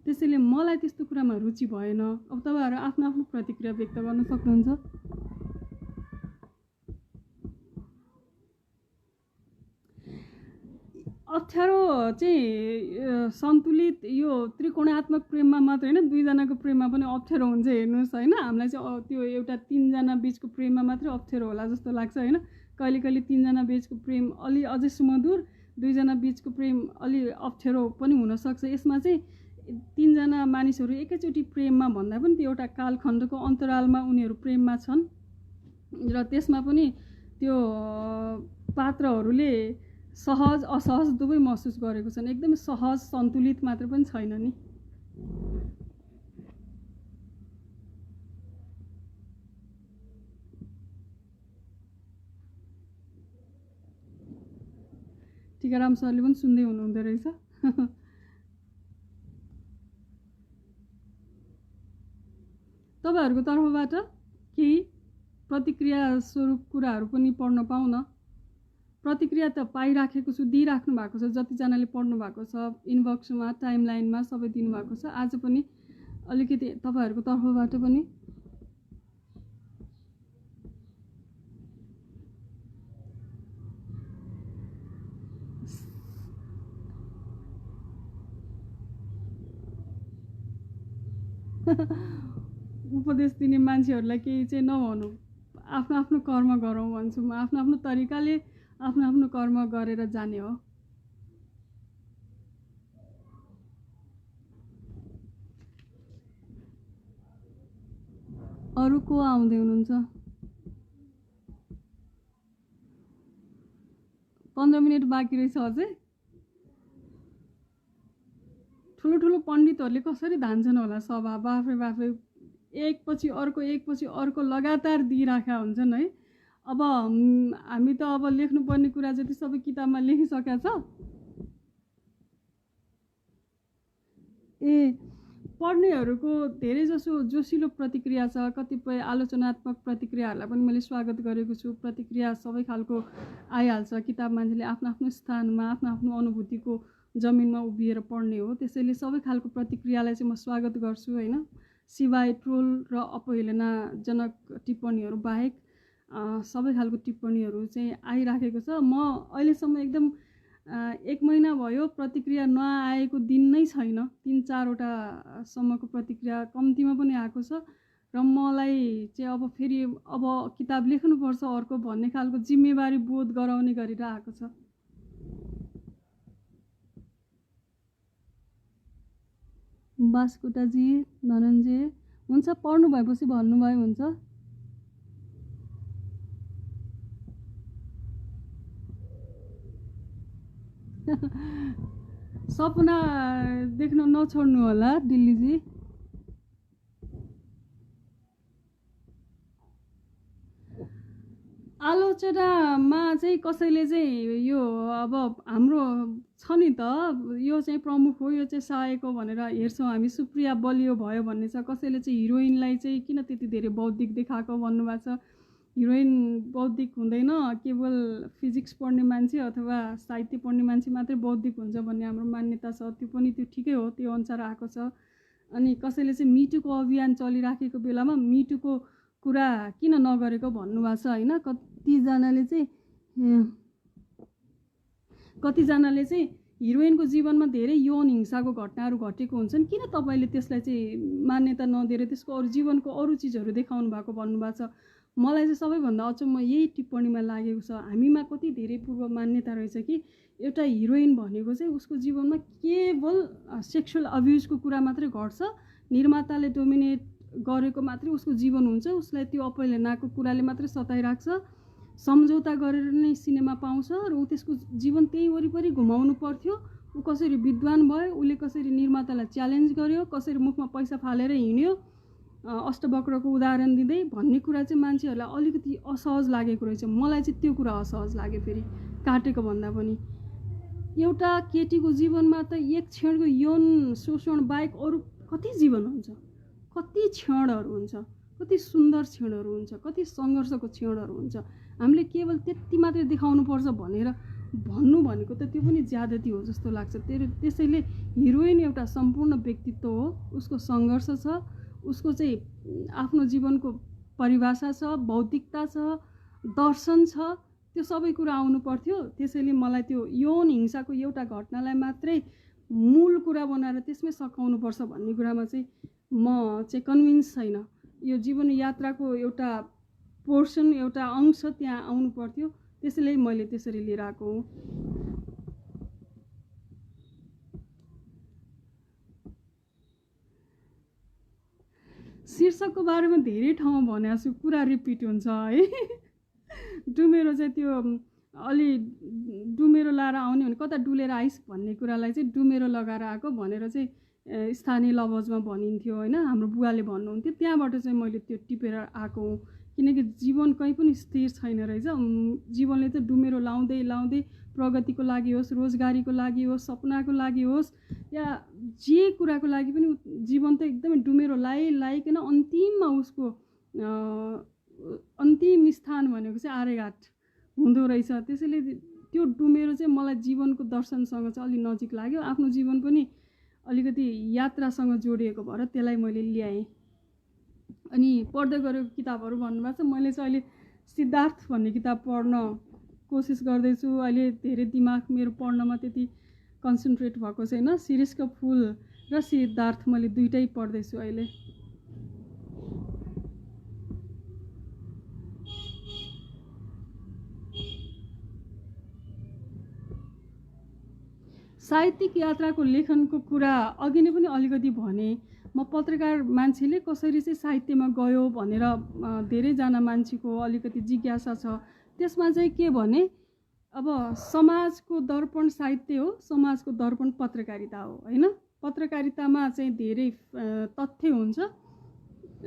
त्यसैले मलाई त्यस्तो कुरामा रुचि भएन। अब तपाईँहरू आफ्नो प्रतिक्रिया व्यक्त गर्न सक्नुहुन्छ। अप्ठ्यारो चाहिँ सन्तुलित यो त्रिकोणात्मक प्रेममा मात्र होइन, दुईजनाको प्रेममा पनि अप्ठ्यारो हुन्छ हेर्नुहोस् होइन। हामीलाई चाहिँ त्यो एउटा तिनजना बिचको प्रेममा मात्रै अप्ठ्यारो होला जस्तो लाग्छ होइन। कहिले तिनजना बिचको प्रेम अझै सुमधुर, दुईजना बिचको प्रेम अलि अप्ठ्यारो पनि हुनसक्छ। यसमा चाहिँ तिनजना मानिसहरू एकैचोटि प्रेममा भन्दा पनि त्यो एउटा कालखण्डको अन्तरालमा उनीहरू प्रेममा छन् र त्यसमा पनि त्यो पात्रहरूले सहज असहज दुवै महसुस गरेको छन्। एकदमै सहज सन्तुलित मात्र पनि छैन नि। टिकाराम सरले पनि सुन्दै हुनुहुँदो रहेछ। तपाईँहरूको तर्फबाट केही प्रतिक्रिया स्वरूप कुराहरू पनि पढ्न पाउँ न। प्रतिक्रिया त पाइराखेको छु, दिइराख्नु भएको छ, जतिजनाले पढ्नु भएको छ इनबक्समा टाइमलाइनमा सबै दिनुभएको छ। आज पनि अलिकति तपाईँहरूको तर्फबाट पनि उपदेश दिने मान्छेहरूलाई केही चाहिँ नभनौँ, आफ्नो आफ्नो कर्म गरौँ भन्छु म। आफ्नो आफ्नो तरिकाले आफ्नो आफ्नो कर्म गरेर जाने हो। अरू को आउँदै हुनुहुन्छ? 15 मिनट बाँकी रहेछ अझै। ठुलो ठुलो पण्डितहरूले कसरी धान्छन् होला सभा, बाफे बाफे एकपछि अर्को लगातार दिइराखेका हुन्छन् है। अब हामी त अब लेख्नुपर्ने कुरा जति सबै किताबमा लेखिसकेका छ। पढ्नेहरूको धेरै जसो जोसिलो प्रतिक्रिया छ, कतिपय आलोचनात्मक प्रतिक्रियाहरूलाई पनि मैले स्वागत गरेको छु। प्रतिक्रिया सबै खालको आइहाल्छ। किताब मान्छेले आफ्नो आफ्नो स्थानमा आफ्नो आफ्नो अनुभूतिको जमिनमा उभिएर पढ्ने हो, त्यसैले सबै खालको प्रतिक्रियालाई चाहिँ म स्वागत गर्छु होइन। सिवाय ट्रोल र अपहेलनाजनक टिप्पणीहरू बाहेक सबै खालको टिप्पणीहरू चाहिँ आइराखेको छ। म अहिलेसम्म एकदम 1 महिना भयो प्रतिक्रिया नआएको दिन नै छैन। 3-4वटा सम्मको प्रतिक्रिया कम्तीमा पनि आएको छ र मलाई चाहिँ अब फेरि अब किताब लेख्नुपर्छ अर्को भन्ने खालको जिम्मेवारी बोध गराउने गरेर आएको छ। बास्कोटाजी, धनञ्जय हुन्छ, पढ्नु भएपछि भन्नुभयो हुन्छ। सपना देख्न नछोड्नु होला दिल्लीजी। आलोचनामा चाहिँ कसैले चाहिँ यो अब हाम्रो छ नि त, यो चाहिँ प्रमुख हो, यो चाहिँ सहायक हो भनेर हेर्छौँ हामी। सुप्रिया बलियो भयो भन्ने छ। कसैले चाहिँ हिरोइनलाई चाहिँ किन त्यति धेरै बौद्धिक देखाएको भन्नुभएको छ। हिरोइन बौद्धिक हुँदैन, केवल फिजिक्स पढ्ने मान्छे अथवा साहित्य पढ्ने मान्छे मात्रै बौद्धिक हुन्छ भन्ने हाम्रो मान्यता छ। त्यो पनि त्यो ठिकै हो, त्यो अनुसार आएको छ। अनि कसैले चाहिँ मिटुको अभियान चलिराखेको बेलामा मिटुको कुरा किन नगरेको भन्नुभएको छ होइन। कतिजनाले चाहिँ हिरोइनको जीवनमा धेरै यौन हिंसाको घटनाहरू घटेको हुन्छन्, किन तपाईँले त्यसलाई चाहिँ मान्यता नदिएर त्यसको अरू जीवनको अरू चिजहरू देखाउनु भएको भन्नुभएको छ। मलाई चाहिँ सबैभन्दा अचम्म यही टिप्पणीमा लागेको छ। हामीमा कति धेरै पूर्व मान्यता रहेछ कि एउटा हिरोइन भनेको चाहिँ उसको जीवनमा केवल सेक्सुअल अब्युजको कुरा मात्रै घट्छ, निर्माताले डोमिनेट गरेको मात्रै उसको जीवन हुन्छ, उसलाई त्यो अपहेलनाको कुराले मात्रै सताइराख्छ, सम्झौता गरेर नै सिनेमा पाउँछ र ऊ त्यसको जीवन त्यही वरिपरि घुमाउनु पर्थ्यो। ऊ कसरी विद्वान भयो, उसले कसरी निर्मातालाई च्यालेन्ज गर्यो, कसरी मुखमा पैसा फालेर हिँड्यो, अष्टवक्रको उदाहरण दिँदै भन्ने कुरा चाहिँ मान्छेहरूलाई अलिकति असहज लागेको रहेछ। मलाई चाहिँ त्यो कुरा असहज लाग्यो फेरि काटेको भन्दा पनि। एउटा केटीको जीवनमा त एक क्षणको यौन शोषण बाहेक अरू कति जीवन हुन्छ, कति क्षणहरू हुन्छ, कति सुन्दर क्षणहरू हुन्छ, कति सङ्घर्षको क्षणहरू हुन्छ। हामीले केवल त्यति मात्रै देखाउनुपर्छ भनेर भन्नु भनेको त त्यो पनि ज्यादती हो जस्तो लाग्छ। त्यसैले हिरोइन एउटा सम्पूर्ण व्यक्तित्व हो, उसको सङ्घर्ष छ, उसको चाहिँ आफ्नो जीवनको परिभाषा छ, बौद्धिकता छ, दर्शन छ, त्यो सबै कुरा आउनु पर्थ्यो। त्यसैले मलाई त्यो यौन हिंसाको एउटा घटनालाई मात्रै मूल कुरा बनाएर त्यसमै सकाउनुपर्छ भन्ने कुरामा चाहिँ म चाहिँ कन्भिन्स छैन। यो जीवन यात्राको एउटा पोर्सन, एउटा अंश त्यहाँ आउनु पर्थ्यो। त्यसैले मैले त्यसरी लिएर आएको हुँ। शीर्षकको बारेमा धेरै ठाउँमा भनेको छु, कुरा रिपिट हुन्छ है। डुमेरो चाहिँ त्यो अलि डुमेरो लाएर आउने भने कता डुलेर आइस भन्ने कुरालाई चाहिँ डुमेरो लगाएर आएको भनेर चाहिँ स्थानीय लवजमा भनिन्थ्यो होइन। हाम्रो बुवाले भन्नुहुन्थ्यो, त्यहाँबाट चाहिँ मैले त्यो टिपेर आएको हुँ। किनकि जीवन कहीँ पनि स्थिर छैन रहेछ। जीवनले चाहिँ डुमेरो लाउँदै लाउँदै प्रगतिको लागि होस्, रोजगारीको लागि होस्, सपनाको लागि होस्, या जे कुराको लागि पनि जीवन त एकदमै डुमेरो लाइकन अन्तिममा उसको अन्तिम स्थान भनेको चाहिँ आर्यघाट हुँदो रहेछ। त्यसैले त्यो डुमेरो चाहिँ मलाई जीवनको दर्शनसँग चाहिँ अलि नजिक लाग्यो। आफ्नो जीवन पनि अलिकति यात्रासँग जोडिएको भएर त्यसलाई मैले ल्याएँ। अनि पढ्दै गरेको किताबहरू भन्नुभएको छ, मैले चाहिँ अहिले सिद्धार्थ भन्ने किताब पढ्न कोसिस गर्दैछु। अहिले धेरै दिमाग मेरो पढ्नमा त्यति कन्सन्ट्रेट भएको छैन। शिरीषको फुल र सिद्धार्थ मैले दुइटै पढ्दैछु अहिले। साहित्यिक यात्राको लेखनको कुरा अघि नै पनि अलिकति भने। म पत्रकार मान्छेले कसरी चाहिँ साहित्यमा गयो भनेर धेरैजना मान्छेको अलिकति जिज्ञासा छ। त्यसमा चाहिँ के भने, अब समाजको दर्पण साहित्य हो, समाजको दर्पण पत्रकारिता हो, होइन? पत्रकारितामा चाहिँ धेरै तथ्य हुन्छ,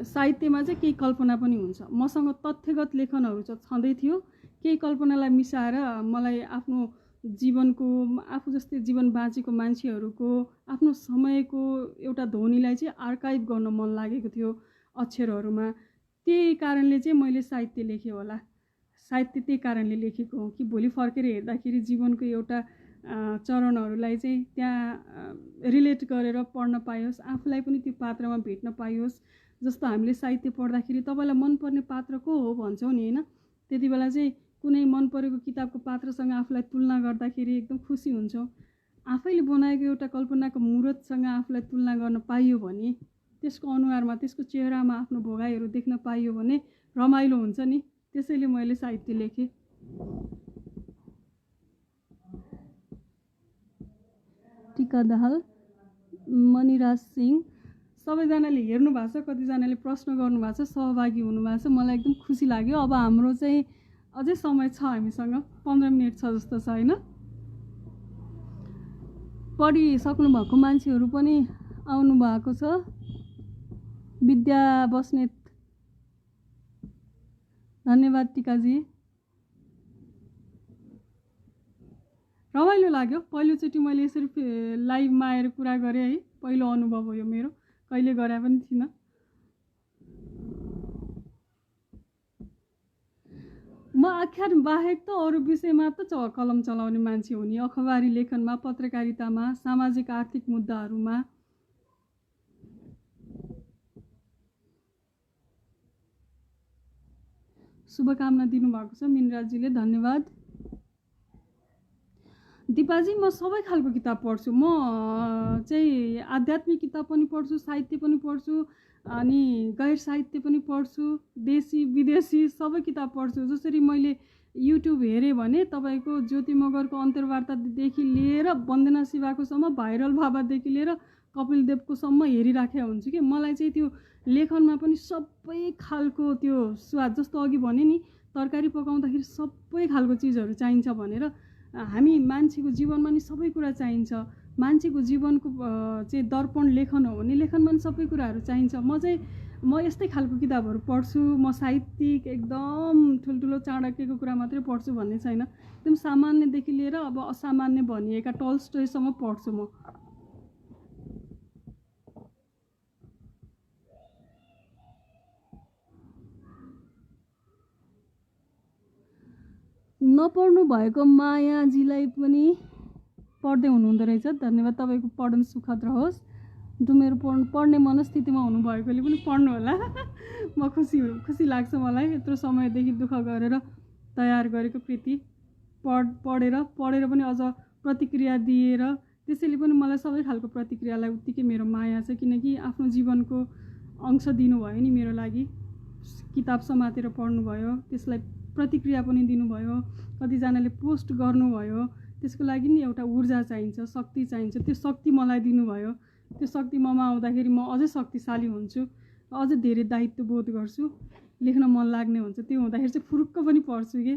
साहित्यमा चाहिँ केही कल्पना पनि हुन्छ। मसँग तथ्यगत लेखनहरू चाहिँ छँदै थियो, केही कल्पनालाई मिसाएर मलाई आफ्नो जीवनको, आफू जस्तै जीवन बाँचेको मान्छेहरूको आफ्नो समयको एउटा ध्वनिलाई चाहिँ आर्काइभ गर्न मन लागेको थियो अक्षरहरूमा। त्यही कारणले चाहिँ मैले साहित्य लेखेँ होला। साहित्य त्यही कारणले लेखेको हो कि भोलि फर्केर हेर्दाखेरि जीवनको एउटा चरणहरूलाई चाहिँ त्यहाँ रिलेट गरेर पढ्न पाइयोस्, आफूलाई पनि त्यो पात्रमा भेट्न पाइयोस्। जस्तो हामीले साहित्य पढ्दाखेरि तपाईँलाई मनपर्ने पात्र को हो भन्छौँ नि, होइन? त्यति बेला चाहिँ कुनै मन परेको किताबको पात्रसँग आफूलाई तुलना गर्दाखेरि एकदम खुसी हुन्छौँ। आफैले बनाएको एउटा कल्पनाको मुरतसँग आफूलाई तुलना गर्न पाइयो भने, त्यसको अनुहारमा, त्यसको चेहरामा आफ्नो भोगाइहरू देख्न पाइयो भने रमाइलो हुन्छ नि। त्यसैले मैले साहित्य लेखेँ। टिका दाहाल, मणिराज सिंह, सबैजनाले हेर्नु भएको छ, कतिजनाले प्रश्न गर्नु भएको छ, सहभागी हुनुभएको छ, मलाई एकदम खुसी लाग्यो। अब हाम्रो चाहिँ अझै समय छ, हामीसँग 15 मिनट छ जस्तो छ, होइन? पढिसक्नु भएको मान्छेहरू पनि आउनु भएको छ। विद्या बस्नेत, धन्यवाद टिकाजी। रमाइलो लाग्यो, पहिलोचोटि मैले यसरी लाइभमा आएर कुरा गरेँ है। पहिलो अनुभव हो यो मेरो, कहिले गरे पनि थिइनँ। म आख्यान बाहेक त अरू विषयमा त कलम चलाउने मान्छे हो नि। अखबारी लेखनमा, पत्रकारितामा, सामाजिक आर्थिक मुद्दाहरूमा। शुभकामना दिनुभएको छ मिनराजीले, धन्यवाद। दिपाजी, म सबै खालको किताब पढ्छु। म चाहिँ आध्यात्मिक किताब पनि पढ्छु, साहित्य पनि पढ्छु, अनि गैर साहित्य पनि पढ्छु, देशी विदेशी सबै किताब पढ्छु। जसरी मैले युट्युब हेरेँ भने तपाईँको ज्योति मगरको अन्तर्वार्तादेखि लिएर वन्दना शिवाकोसम्म, भाइरल बाबादेखि लिएर कपिल देवकोसम्म हेरिराखेको हुन्छु कि मलाई चाहिँ त्यो लेखनमा पनि सबै खालको त्यो स्वाद, जस्तो अघि भने नि तरकारी पकाउँदाखेरि सबै खालको चिजहरू चाहिन्छ भनेर, हामी मान्छेको जीवनमा नि सबै कुरा चाहिन्छ। मान्छेको जीवनको चाहिँ दर्पण लेखन हो भने लेखनमा पनि सबै कुराहरू चाहिन्छ। म यस्तै खालको किताबहरू पढ्छु। म साहित्यिक एकदम ठुल्ठुलो चाणक्यको कुरा मात्रै पढ्छु भन्ने छैन। एकदम सामान्यदेखि लिएर अब असामान्य भनिएका टल्स्टयसम्म पढ्छु म। नपढ्नु भएको मायाजीलाई पनि पढ्दै हुनुहुँदो रहेछ, धन्यवाद। तपाईँको पढन सुखद रहोस्। डुमेरो पढ्ने मनस्थितिमा हुनुभएकोले पनि पढ्नु होला। म खुसी लाग्छ मलाई यत्रो समयदेखि दुःख गरेर तयार गरेको कृति पढेर पनि अझ प्रतिक्रिया दिएर, त्यसैले पनि मलाई सबै खालको प्रतिक्रियालाई उत्तिकै मेरो माया छ। किनकि आफ्नो जीवनको अंश दिनुभयो नि मेरो लागि, किताब समातेर पढ्नुभयो, त्यसलाई प्रतिक्रिया पनि दिनुभयो, कतिजनाले पोस्ट गर्नुभयो। त्यसको लागि नि एउटा ऊर्जा चाहिन्छ, शक्ति चाहिन्छ। त्यो शक्ति मलाई दिनुभयो। त्यो शक्ति ममा आउँदाखेरि म अझै शक्तिशाली हुन्छु, अझ धेरै दायित्व बोध गर्छु, लेख्न मन लाग्ने हुन्छ। त्यो हुँदाखेरि चाहिँ फुरुक्क पनि पढ्छु के।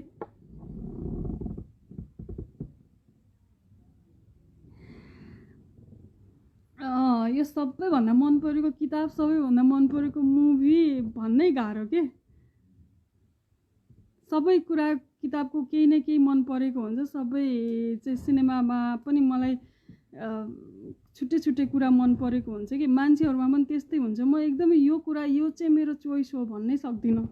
यो सबैभन्दा मन परेको किताब, सबैभन्दा मन परेको मुभी भन्नै गाह्रो के। सबै कुरा किताबको केही न केही मन परेको हुन्छ। सबै चाहिँ सिनेमामा पनि मलाई छुट्टै छुट्टै कुरा मन परेको हुन्छ कि मान्छेहरूमा पनि त्यस्तै हुन्छ। म एकदमै यो कुरा यो चाहिँ मेरो चोइस हो भन्नै सक्दिनँ।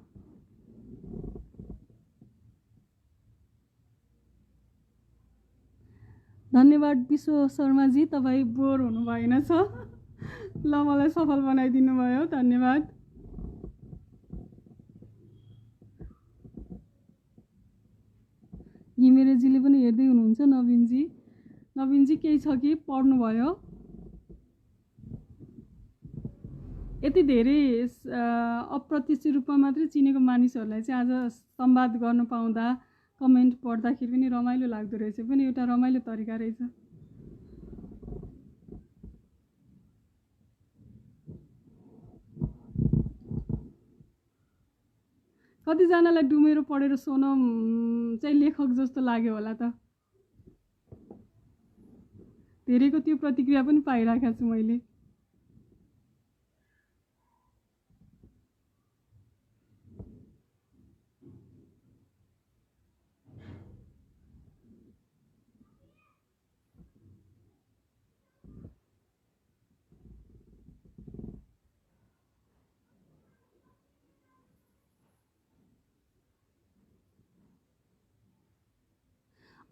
धन्यवाद विश्व शर्माजी, तपाईँ बोर हुनु भएन छ। ल मलाई सफल बनाइदिनु भयो, धन्यवाद। घिमिरेजीले पनि हेर्दै हुनुहुन्छ। नवीनजी केही छ कि पढ्नुभयो? यति धेरै अप्रत्यक्ष रूपमा मात्रै चिनेको मानिसहरूलाई चाहिँ आज संवाद गर्न पाउँदा, कमेन्ट पढ्दाखेरि पनि रमाइलो लाग्दो रहेछ, पनि एउटा रमाइलो तरिका रहेछ। कतिजनालाई डुमेरो पढेर सोनम चाहिँ लेखक जस्तो लाग्यो होला त। धेरैको त्यो प्रतिक्रिया पनि पाइरहेको छु मैले।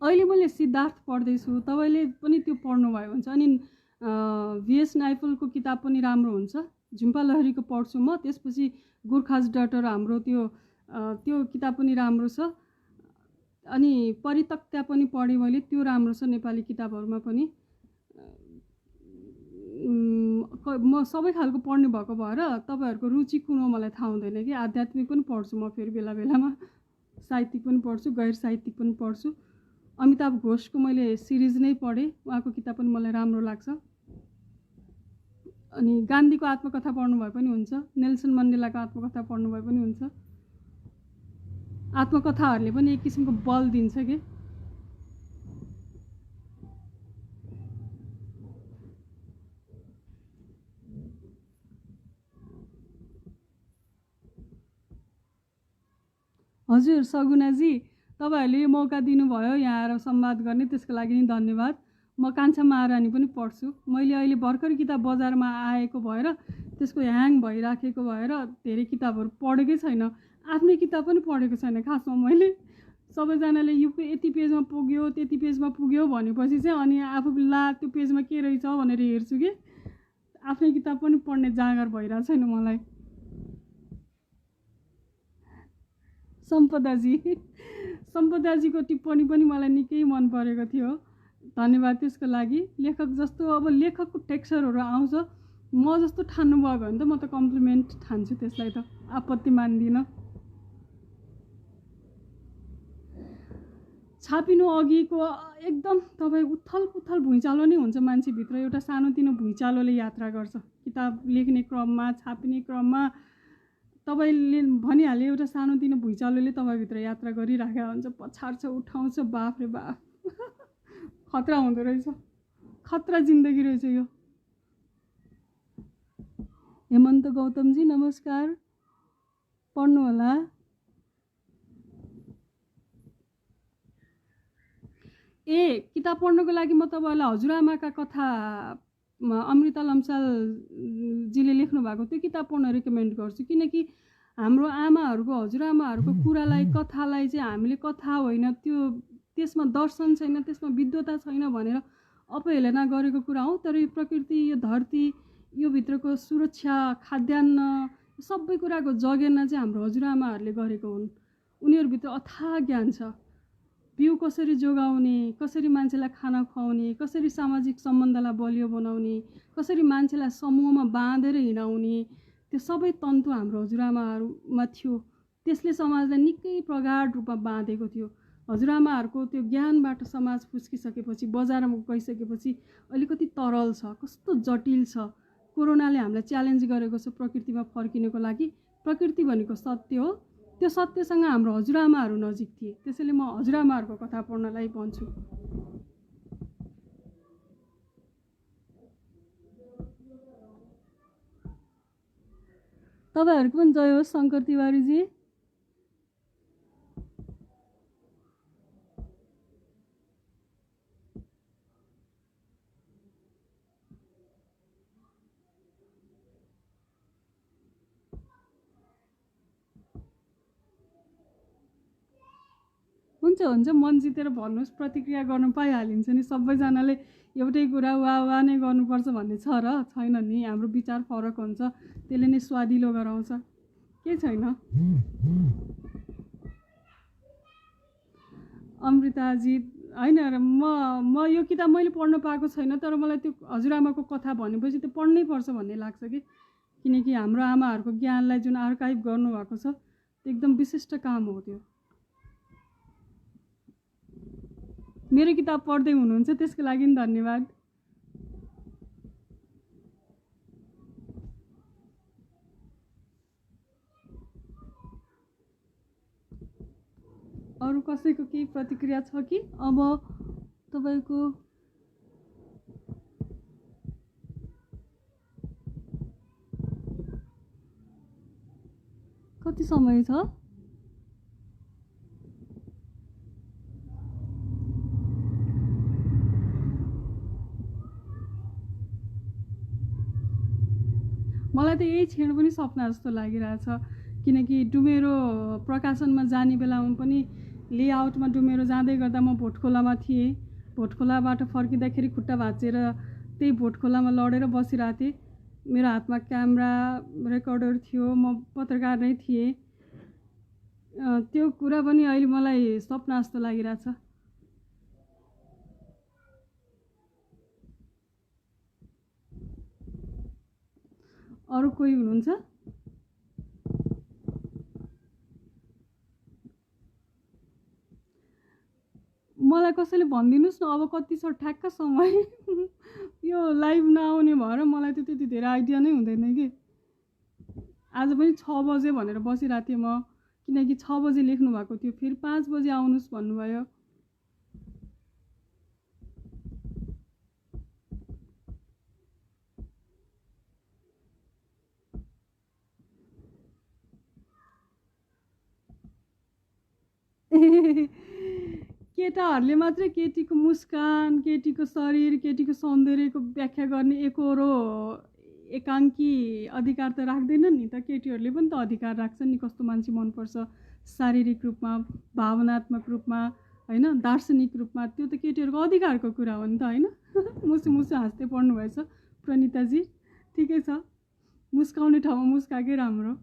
अहिले मैले सिद्धार्थ पढ्दैछु, तपाईँले पनि त्यो पढ्नुभयो हुन्छ। अनि VS नाइफलको किताब पनि राम्रो हुन्छ। झुम्पा लहरीको पढ्छु म, त्यसपछि गोर्खाज डटर हाम्रो त्यो किताब पनि राम्रो छ। अनि परितक्त्या पनि पढेँ मैले, त्यो राम्रो छ नेपाली किताबहरूमा पनि। म सबै खालको पढ्ने भएको भएर तपाईँहरूको रुचि कुन हो मलाई थाहा हुँदैन कि। आध्यात्मिक पनि पढ्छु म, फेरि बेला बेलामा साहित्यिक पनि पढ्छु, गैर साहित्यिक पनि पढ्छु। अमिताभ घोषको मैले सिरिज नै पढेँ, उहाँको किताब पनि मलाई राम्रो लाग्छ। अनि गान्धीको आत्मकथा पढ्नुभए पनि हुन्छ, नेल्सन मण्डेलाको आत्मकथा पढ्नुभए पनि हुन्छ। आत्मकथाहरूले पनि एक किसिमको बल दिन्छ कि। हजुर सगुनाजी, तपाईँहरूले यो मौका दिनुभयो यहाँ आएर संवाद गर्ने, त्यसको लागि नि धन्यवाद। म कान्छा महारानी पनि पढ्छु। मैले अहिले भर्खर किताब बजारमा आएको भएर, त्यसको ह्याङ भइराखेको भएर धेरै किताबहरू पढेकै छैन। आफ्नै किताब पनि पढेको छैन खासमा मैले। सबैजनाले यो यति पेजमा पुग्यो, त्यति पेजमा पुग्यो भनेपछि चाहिँ अनि आफू ला त्यो पेजमा के रहेछ भनेर हेर्छु कि आफ्नै किताब पनि पढ्ने जाँगर भइरहेको छैन मलाई। सम्पदाजीको टिप्पणी पनि मलाई निकै मन परेको थियो, धन्यवाद त्यसको लागि। लेखक जस्तो अब लेखकको टेक्स्चरहरू आउँछ, म जस्तो ठान्नुभयो भने त म त कम्प्लिमेन्ट ठान्छु त्यसलाई, त आपत्ति मान्दिनँ। छापिनु अघिको एकदम तपाईँ उथल पुथल भुइँचालो नै हुन्छ मान्छेभित्र। एउटा सानोतिनो भुइँचालोले यात्रा गर्छ किताब लेख्ने क्रममा, छापिने क्रममा। तपाईँले भनिहाले एउटा सानोतिनो भुइँचालोले तपाईँभित्र यात्रा गरिराखेको हुन्छ, पछाड्छ, उठाउँछ, बाफ रे बाफ। खतरा हुँदो रहेछ, खतरा जिन्दगी रहेछ यो। हेमन्त गौतमजी नमस्कार, पढ्नुहोला। किताब पढ्नको लागि म तपाईँलाई हजुरआमाका कथा, अमृता लम्सालजीले लेख्नु भएको त्यो किताब पढ्न रिकमेन्ड गर्छु। किनकि हाम्रो आमाहरूको, हजुरआमाहरूको कुरालाई, कथालाई चाहिँ हामीले कथा होइन, त्यसमा दर्शन छैन, त्यसमा विद्वता छैन भनेर अपहेलना गरेको कुरा हो। तर यो प्रकृति, यो धरती, यो भित्रको सुरक्षा, खाद्यान्न, सबै कुराको जगेर्ना चाहिँ हाम्रो हजुरआमाहरूले गरेको हुन्। उनीहरूभित्र अथाह ज्ञान छ। बिउ कसरी जोगाउने, कसरी मान्छेलाई खाना खुवाउने, कसरी सामाजिक सम्बन्धलाई बलियो बनाउने, कसरी मान्छेलाई समूहमा बाँधेर हिँडाउने, त्यो सबै तन्तु हाम्रो हजुरआमाहरूमा थियो। त्यसले समाजलाई निकै प्रगाढ रूपमा बाँधेको थियो। हजुरआमाहरूको त्यो ज्ञानबाट समाज फुस्किसकेपछि, बजारमा गइसकेपछि अलिकति तरल छ, कस्तो जटिल छ। कोरोनाले हामीलाई च्यालेन्ज गरेको छ प्रकृतिमा फर्किनको लागि। प्रकृति भनेको सत्य हो, त्यो सत्यसँग हाम्रो हजुरआमाहरू नजिक थिए। त्यसैले म हजुरआमाहरूको कथा पढ्नलाई भन्छु। तपाईँहरूको पनि जय होस् शङ्कर तिवारीजी। हुन्छ हुन्छ, मन जितेर भन्नुहोस्, प्रतिक्रिया गर्न पाइहालिन्छ नि। सबैजनाले एउटै कुरा वा वा नै गर्नुपर्छ भन्ने छ र छैन नि। हाम्रो विचार फरक हुन्छ, त्यसले नै स्वादिलो गराउँछ, के छैन। अमृताजी होइन र म यो किताब मैले पढ्न पाएको छैन, तर मलाई त्यो हजुरआमाको कथा भनेपछि त्यो पढ्नै पर्छ भन्ने लाग्छ कि, किनकि हाम्रो आमाहरूको ज्ञानलाई जुन आर्काइभ गर्नुभएको छ त्यो एकदम विशिष्ट काम हो त्यो। मेरो किताब पढ्दै हुनुहुन्छ, त्यसको लागि नि धन्यवाद। अरू कसैको केही प्रतिक्रिया छ कि? अब तपाईँको कति समय छ? मलाई त यही क्षण पनि सपना जस्तो लागिरहेछ, किनकि डुमेरो प्रकाशनमा जाने बेलामा पनि लेआउटमा डुमेरो जाँदै गर्दा म भोटखोलामा थिएँ। भोटखोलाबाट फर्किँदाखेरि खुट्टा भाँचेर त्यही भोटखोलामा लडेर बसिरहेको थिएँ। मेरो हातमा क्यामेरा रेकर्डर थियो, म पत्रकार नै थिएँ। त्यो कुरा पनि अहिले मलाई सपना जस्तो लागिरहेछ। अरू कोही हुनुहुन्छ? मलाई कसैले भनिदिनुहोस् न अब कति छ ठ्याक्क समय। यो लाइभ नआउने भएर मलाई त त्यति धेरै आइडिया नै हुँदैन कि। आज पनि 6 बजे भनेर बसिरहेको थिएँ म, किनकि 6 बजे लेख्नु भएको थियो, फेरि 5 बजे आउनुहोस् भन्नुभयो। केटाहरूले मात्रै केटीको मुस्कान, केटीको शरीर, केटीको सौन्दर्यको व्याख्या गर्ने एकहोरो एकाङ्की अधिकार त राख्दैनन् नि त। केटीहरूले पनि त अधिकार राख्छन् नि, कस्तो मान्छे मनपर्छ, शारीरिक रूपमा, भावनात्मक रूपमा, होइन, दार्शनिक रूपमा। त्यो त केटीहरूको अधिकारको कुरा हो नि त, होइन। मुसु मुसु हाँस्दै पढ्नुभएछ प्रणिताजी, ठिकै छ, मुस्काउने ठाउँमा मुस्काएकै राम्रो।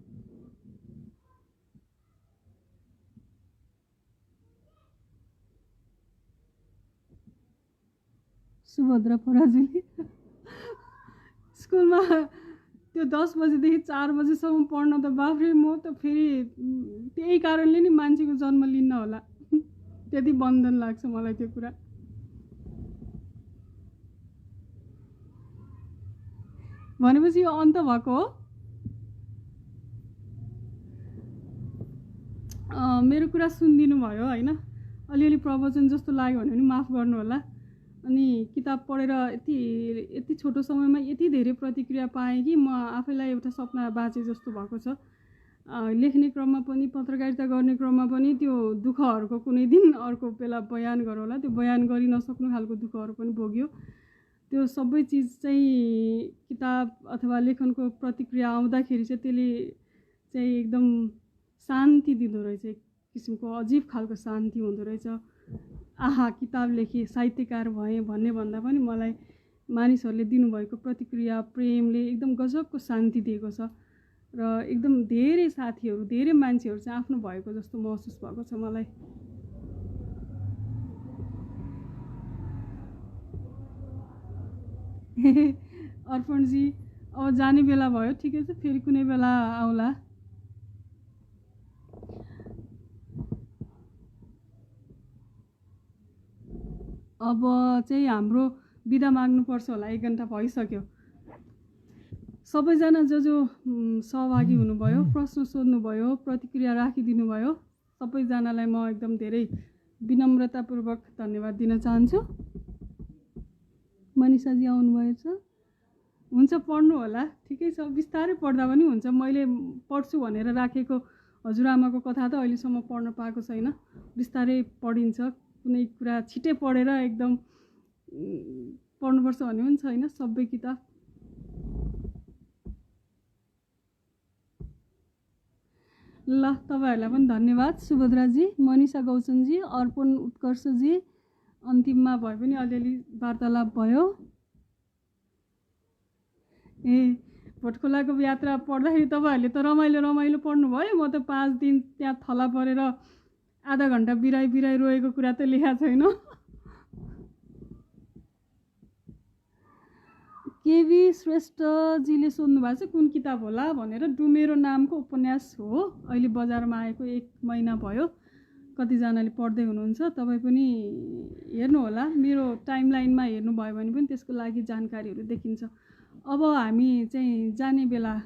सुभद्रा पराजुली स्कुलमा त्यो 10 बजेदेखि 4 बजेसम्म पढ्न त बाफ्रे, म त फेरि त्यही कारणले नि मान्छेको जन्म लिन्न होला, त्यति बन्धन लाग्छ मलाई त्यो कुरा। भनेपछि यो अन्त भएको हो? मेरो कुरा सुनिदिनु भयो होइन, अलिअलि प्रवचन जस्तो लाग्यो भने पनि माफ गर्नु होला। अनि किताब पढेर यति छोटो समयमा यति धेरै प्रतिक्रिया पाएँ कि म आफैलाई एउटा सपना बाँचे जस्तो भएको छ। लेख्ने क्रममा पनि, पत्रकारिता गर्ने क्रममा पनि त्यो दुःखहरूको कुनै दिन अर्को बेला बयान गरौँला, त्यो बयान गरि नसक्नु खालको दुःखहरू पनि भोग्यो। त्यो सबै चिज चाहिँ किताब अथवा लेखनको प्रतिक्रिया आउँदाखेरि चाहिँ त्यसले चाहिँ एकदम शान्ति दिँदो रहेछ, एक किसिमको अजीब खालको शान्ति हुँदो रहेछ। आहा, किताब लेखेँ, साहित्यकार भएँ भन्ने भन्दा पनि मलाई मानिसहरूले दिनुभएको प्रतिक्रिया, प्रेमले एकदम गजबको शान्ति दिएको छ। र एकदम धेरै साथीहरू, धेरै मान्छेहरू चाहिँ आफ्नो भएको जस्तो महसुस भएको छ मलाई। अर्पणजी, अब जाने बेला भयो, ठिकै छ, फेरि कुनै बेला आउला। अब चाहिँ हाम्रो बिदा माग्नुपर्छ होला, 1 घन्टा भइसक्यो। सबैजना जो सहभागी हुनुभयो, प्रश्न सोध्नुभयो, प्रतिक्रिया राखिदिनु भयो, सबैजनालाई म एकदम धेरै विनम्रतापूर्वक धन्यवाद दिन चाहन्छु। मनिषाजी आउनुभएछ, हुन्छ, पढ्नु होला, ठिकै छ, बिस्तारै पढ्दा पनि हुन्छ। मैले पढ्छु भनेर राखेको हजुरआमाको कथा त अहिलेसम्म पढ्न पाएको छैन, बिस्तारै पढिन्छ। कुनै कुरा छिटै पढेर एकदम पढ्नुपर्छ भन्ने पनि छैन सबै किताब। ल तपाईँहरूलाई पनि धन्यवाद सुभद्राजी, मनिषा गौचनजी, अर्पण उत्कर्षजी। अन्तिममा भए पनि अलिअलि वार्तालाप भयो। भोटखोलाको यात्रा पढ्दाखेरि तपाईँहरूले त रमाइलो पढ्नुभयो। म त 5 दिन त्यहाँ थला परेर आधा घन्टा बिराई रोएको कुरा त लेखा छैन। केबी श्रेष्ठजीले सोध्नु भएको छ कुन किताब होला भनेर। डुमेरो नामको उपन्यास हो, अहिले बजारमा आएको 1 महिना भयो। कतिजनाले पढ्दै हुनुहुन्छ, तपाईँ पनि हेर्नुहोला। मेरो टाइमलाइनमा हेर्नुभयो भने पनि त्यसको लागि जानकारीहरू देखिन्छ। अब हामी चाहिँ जाने बेला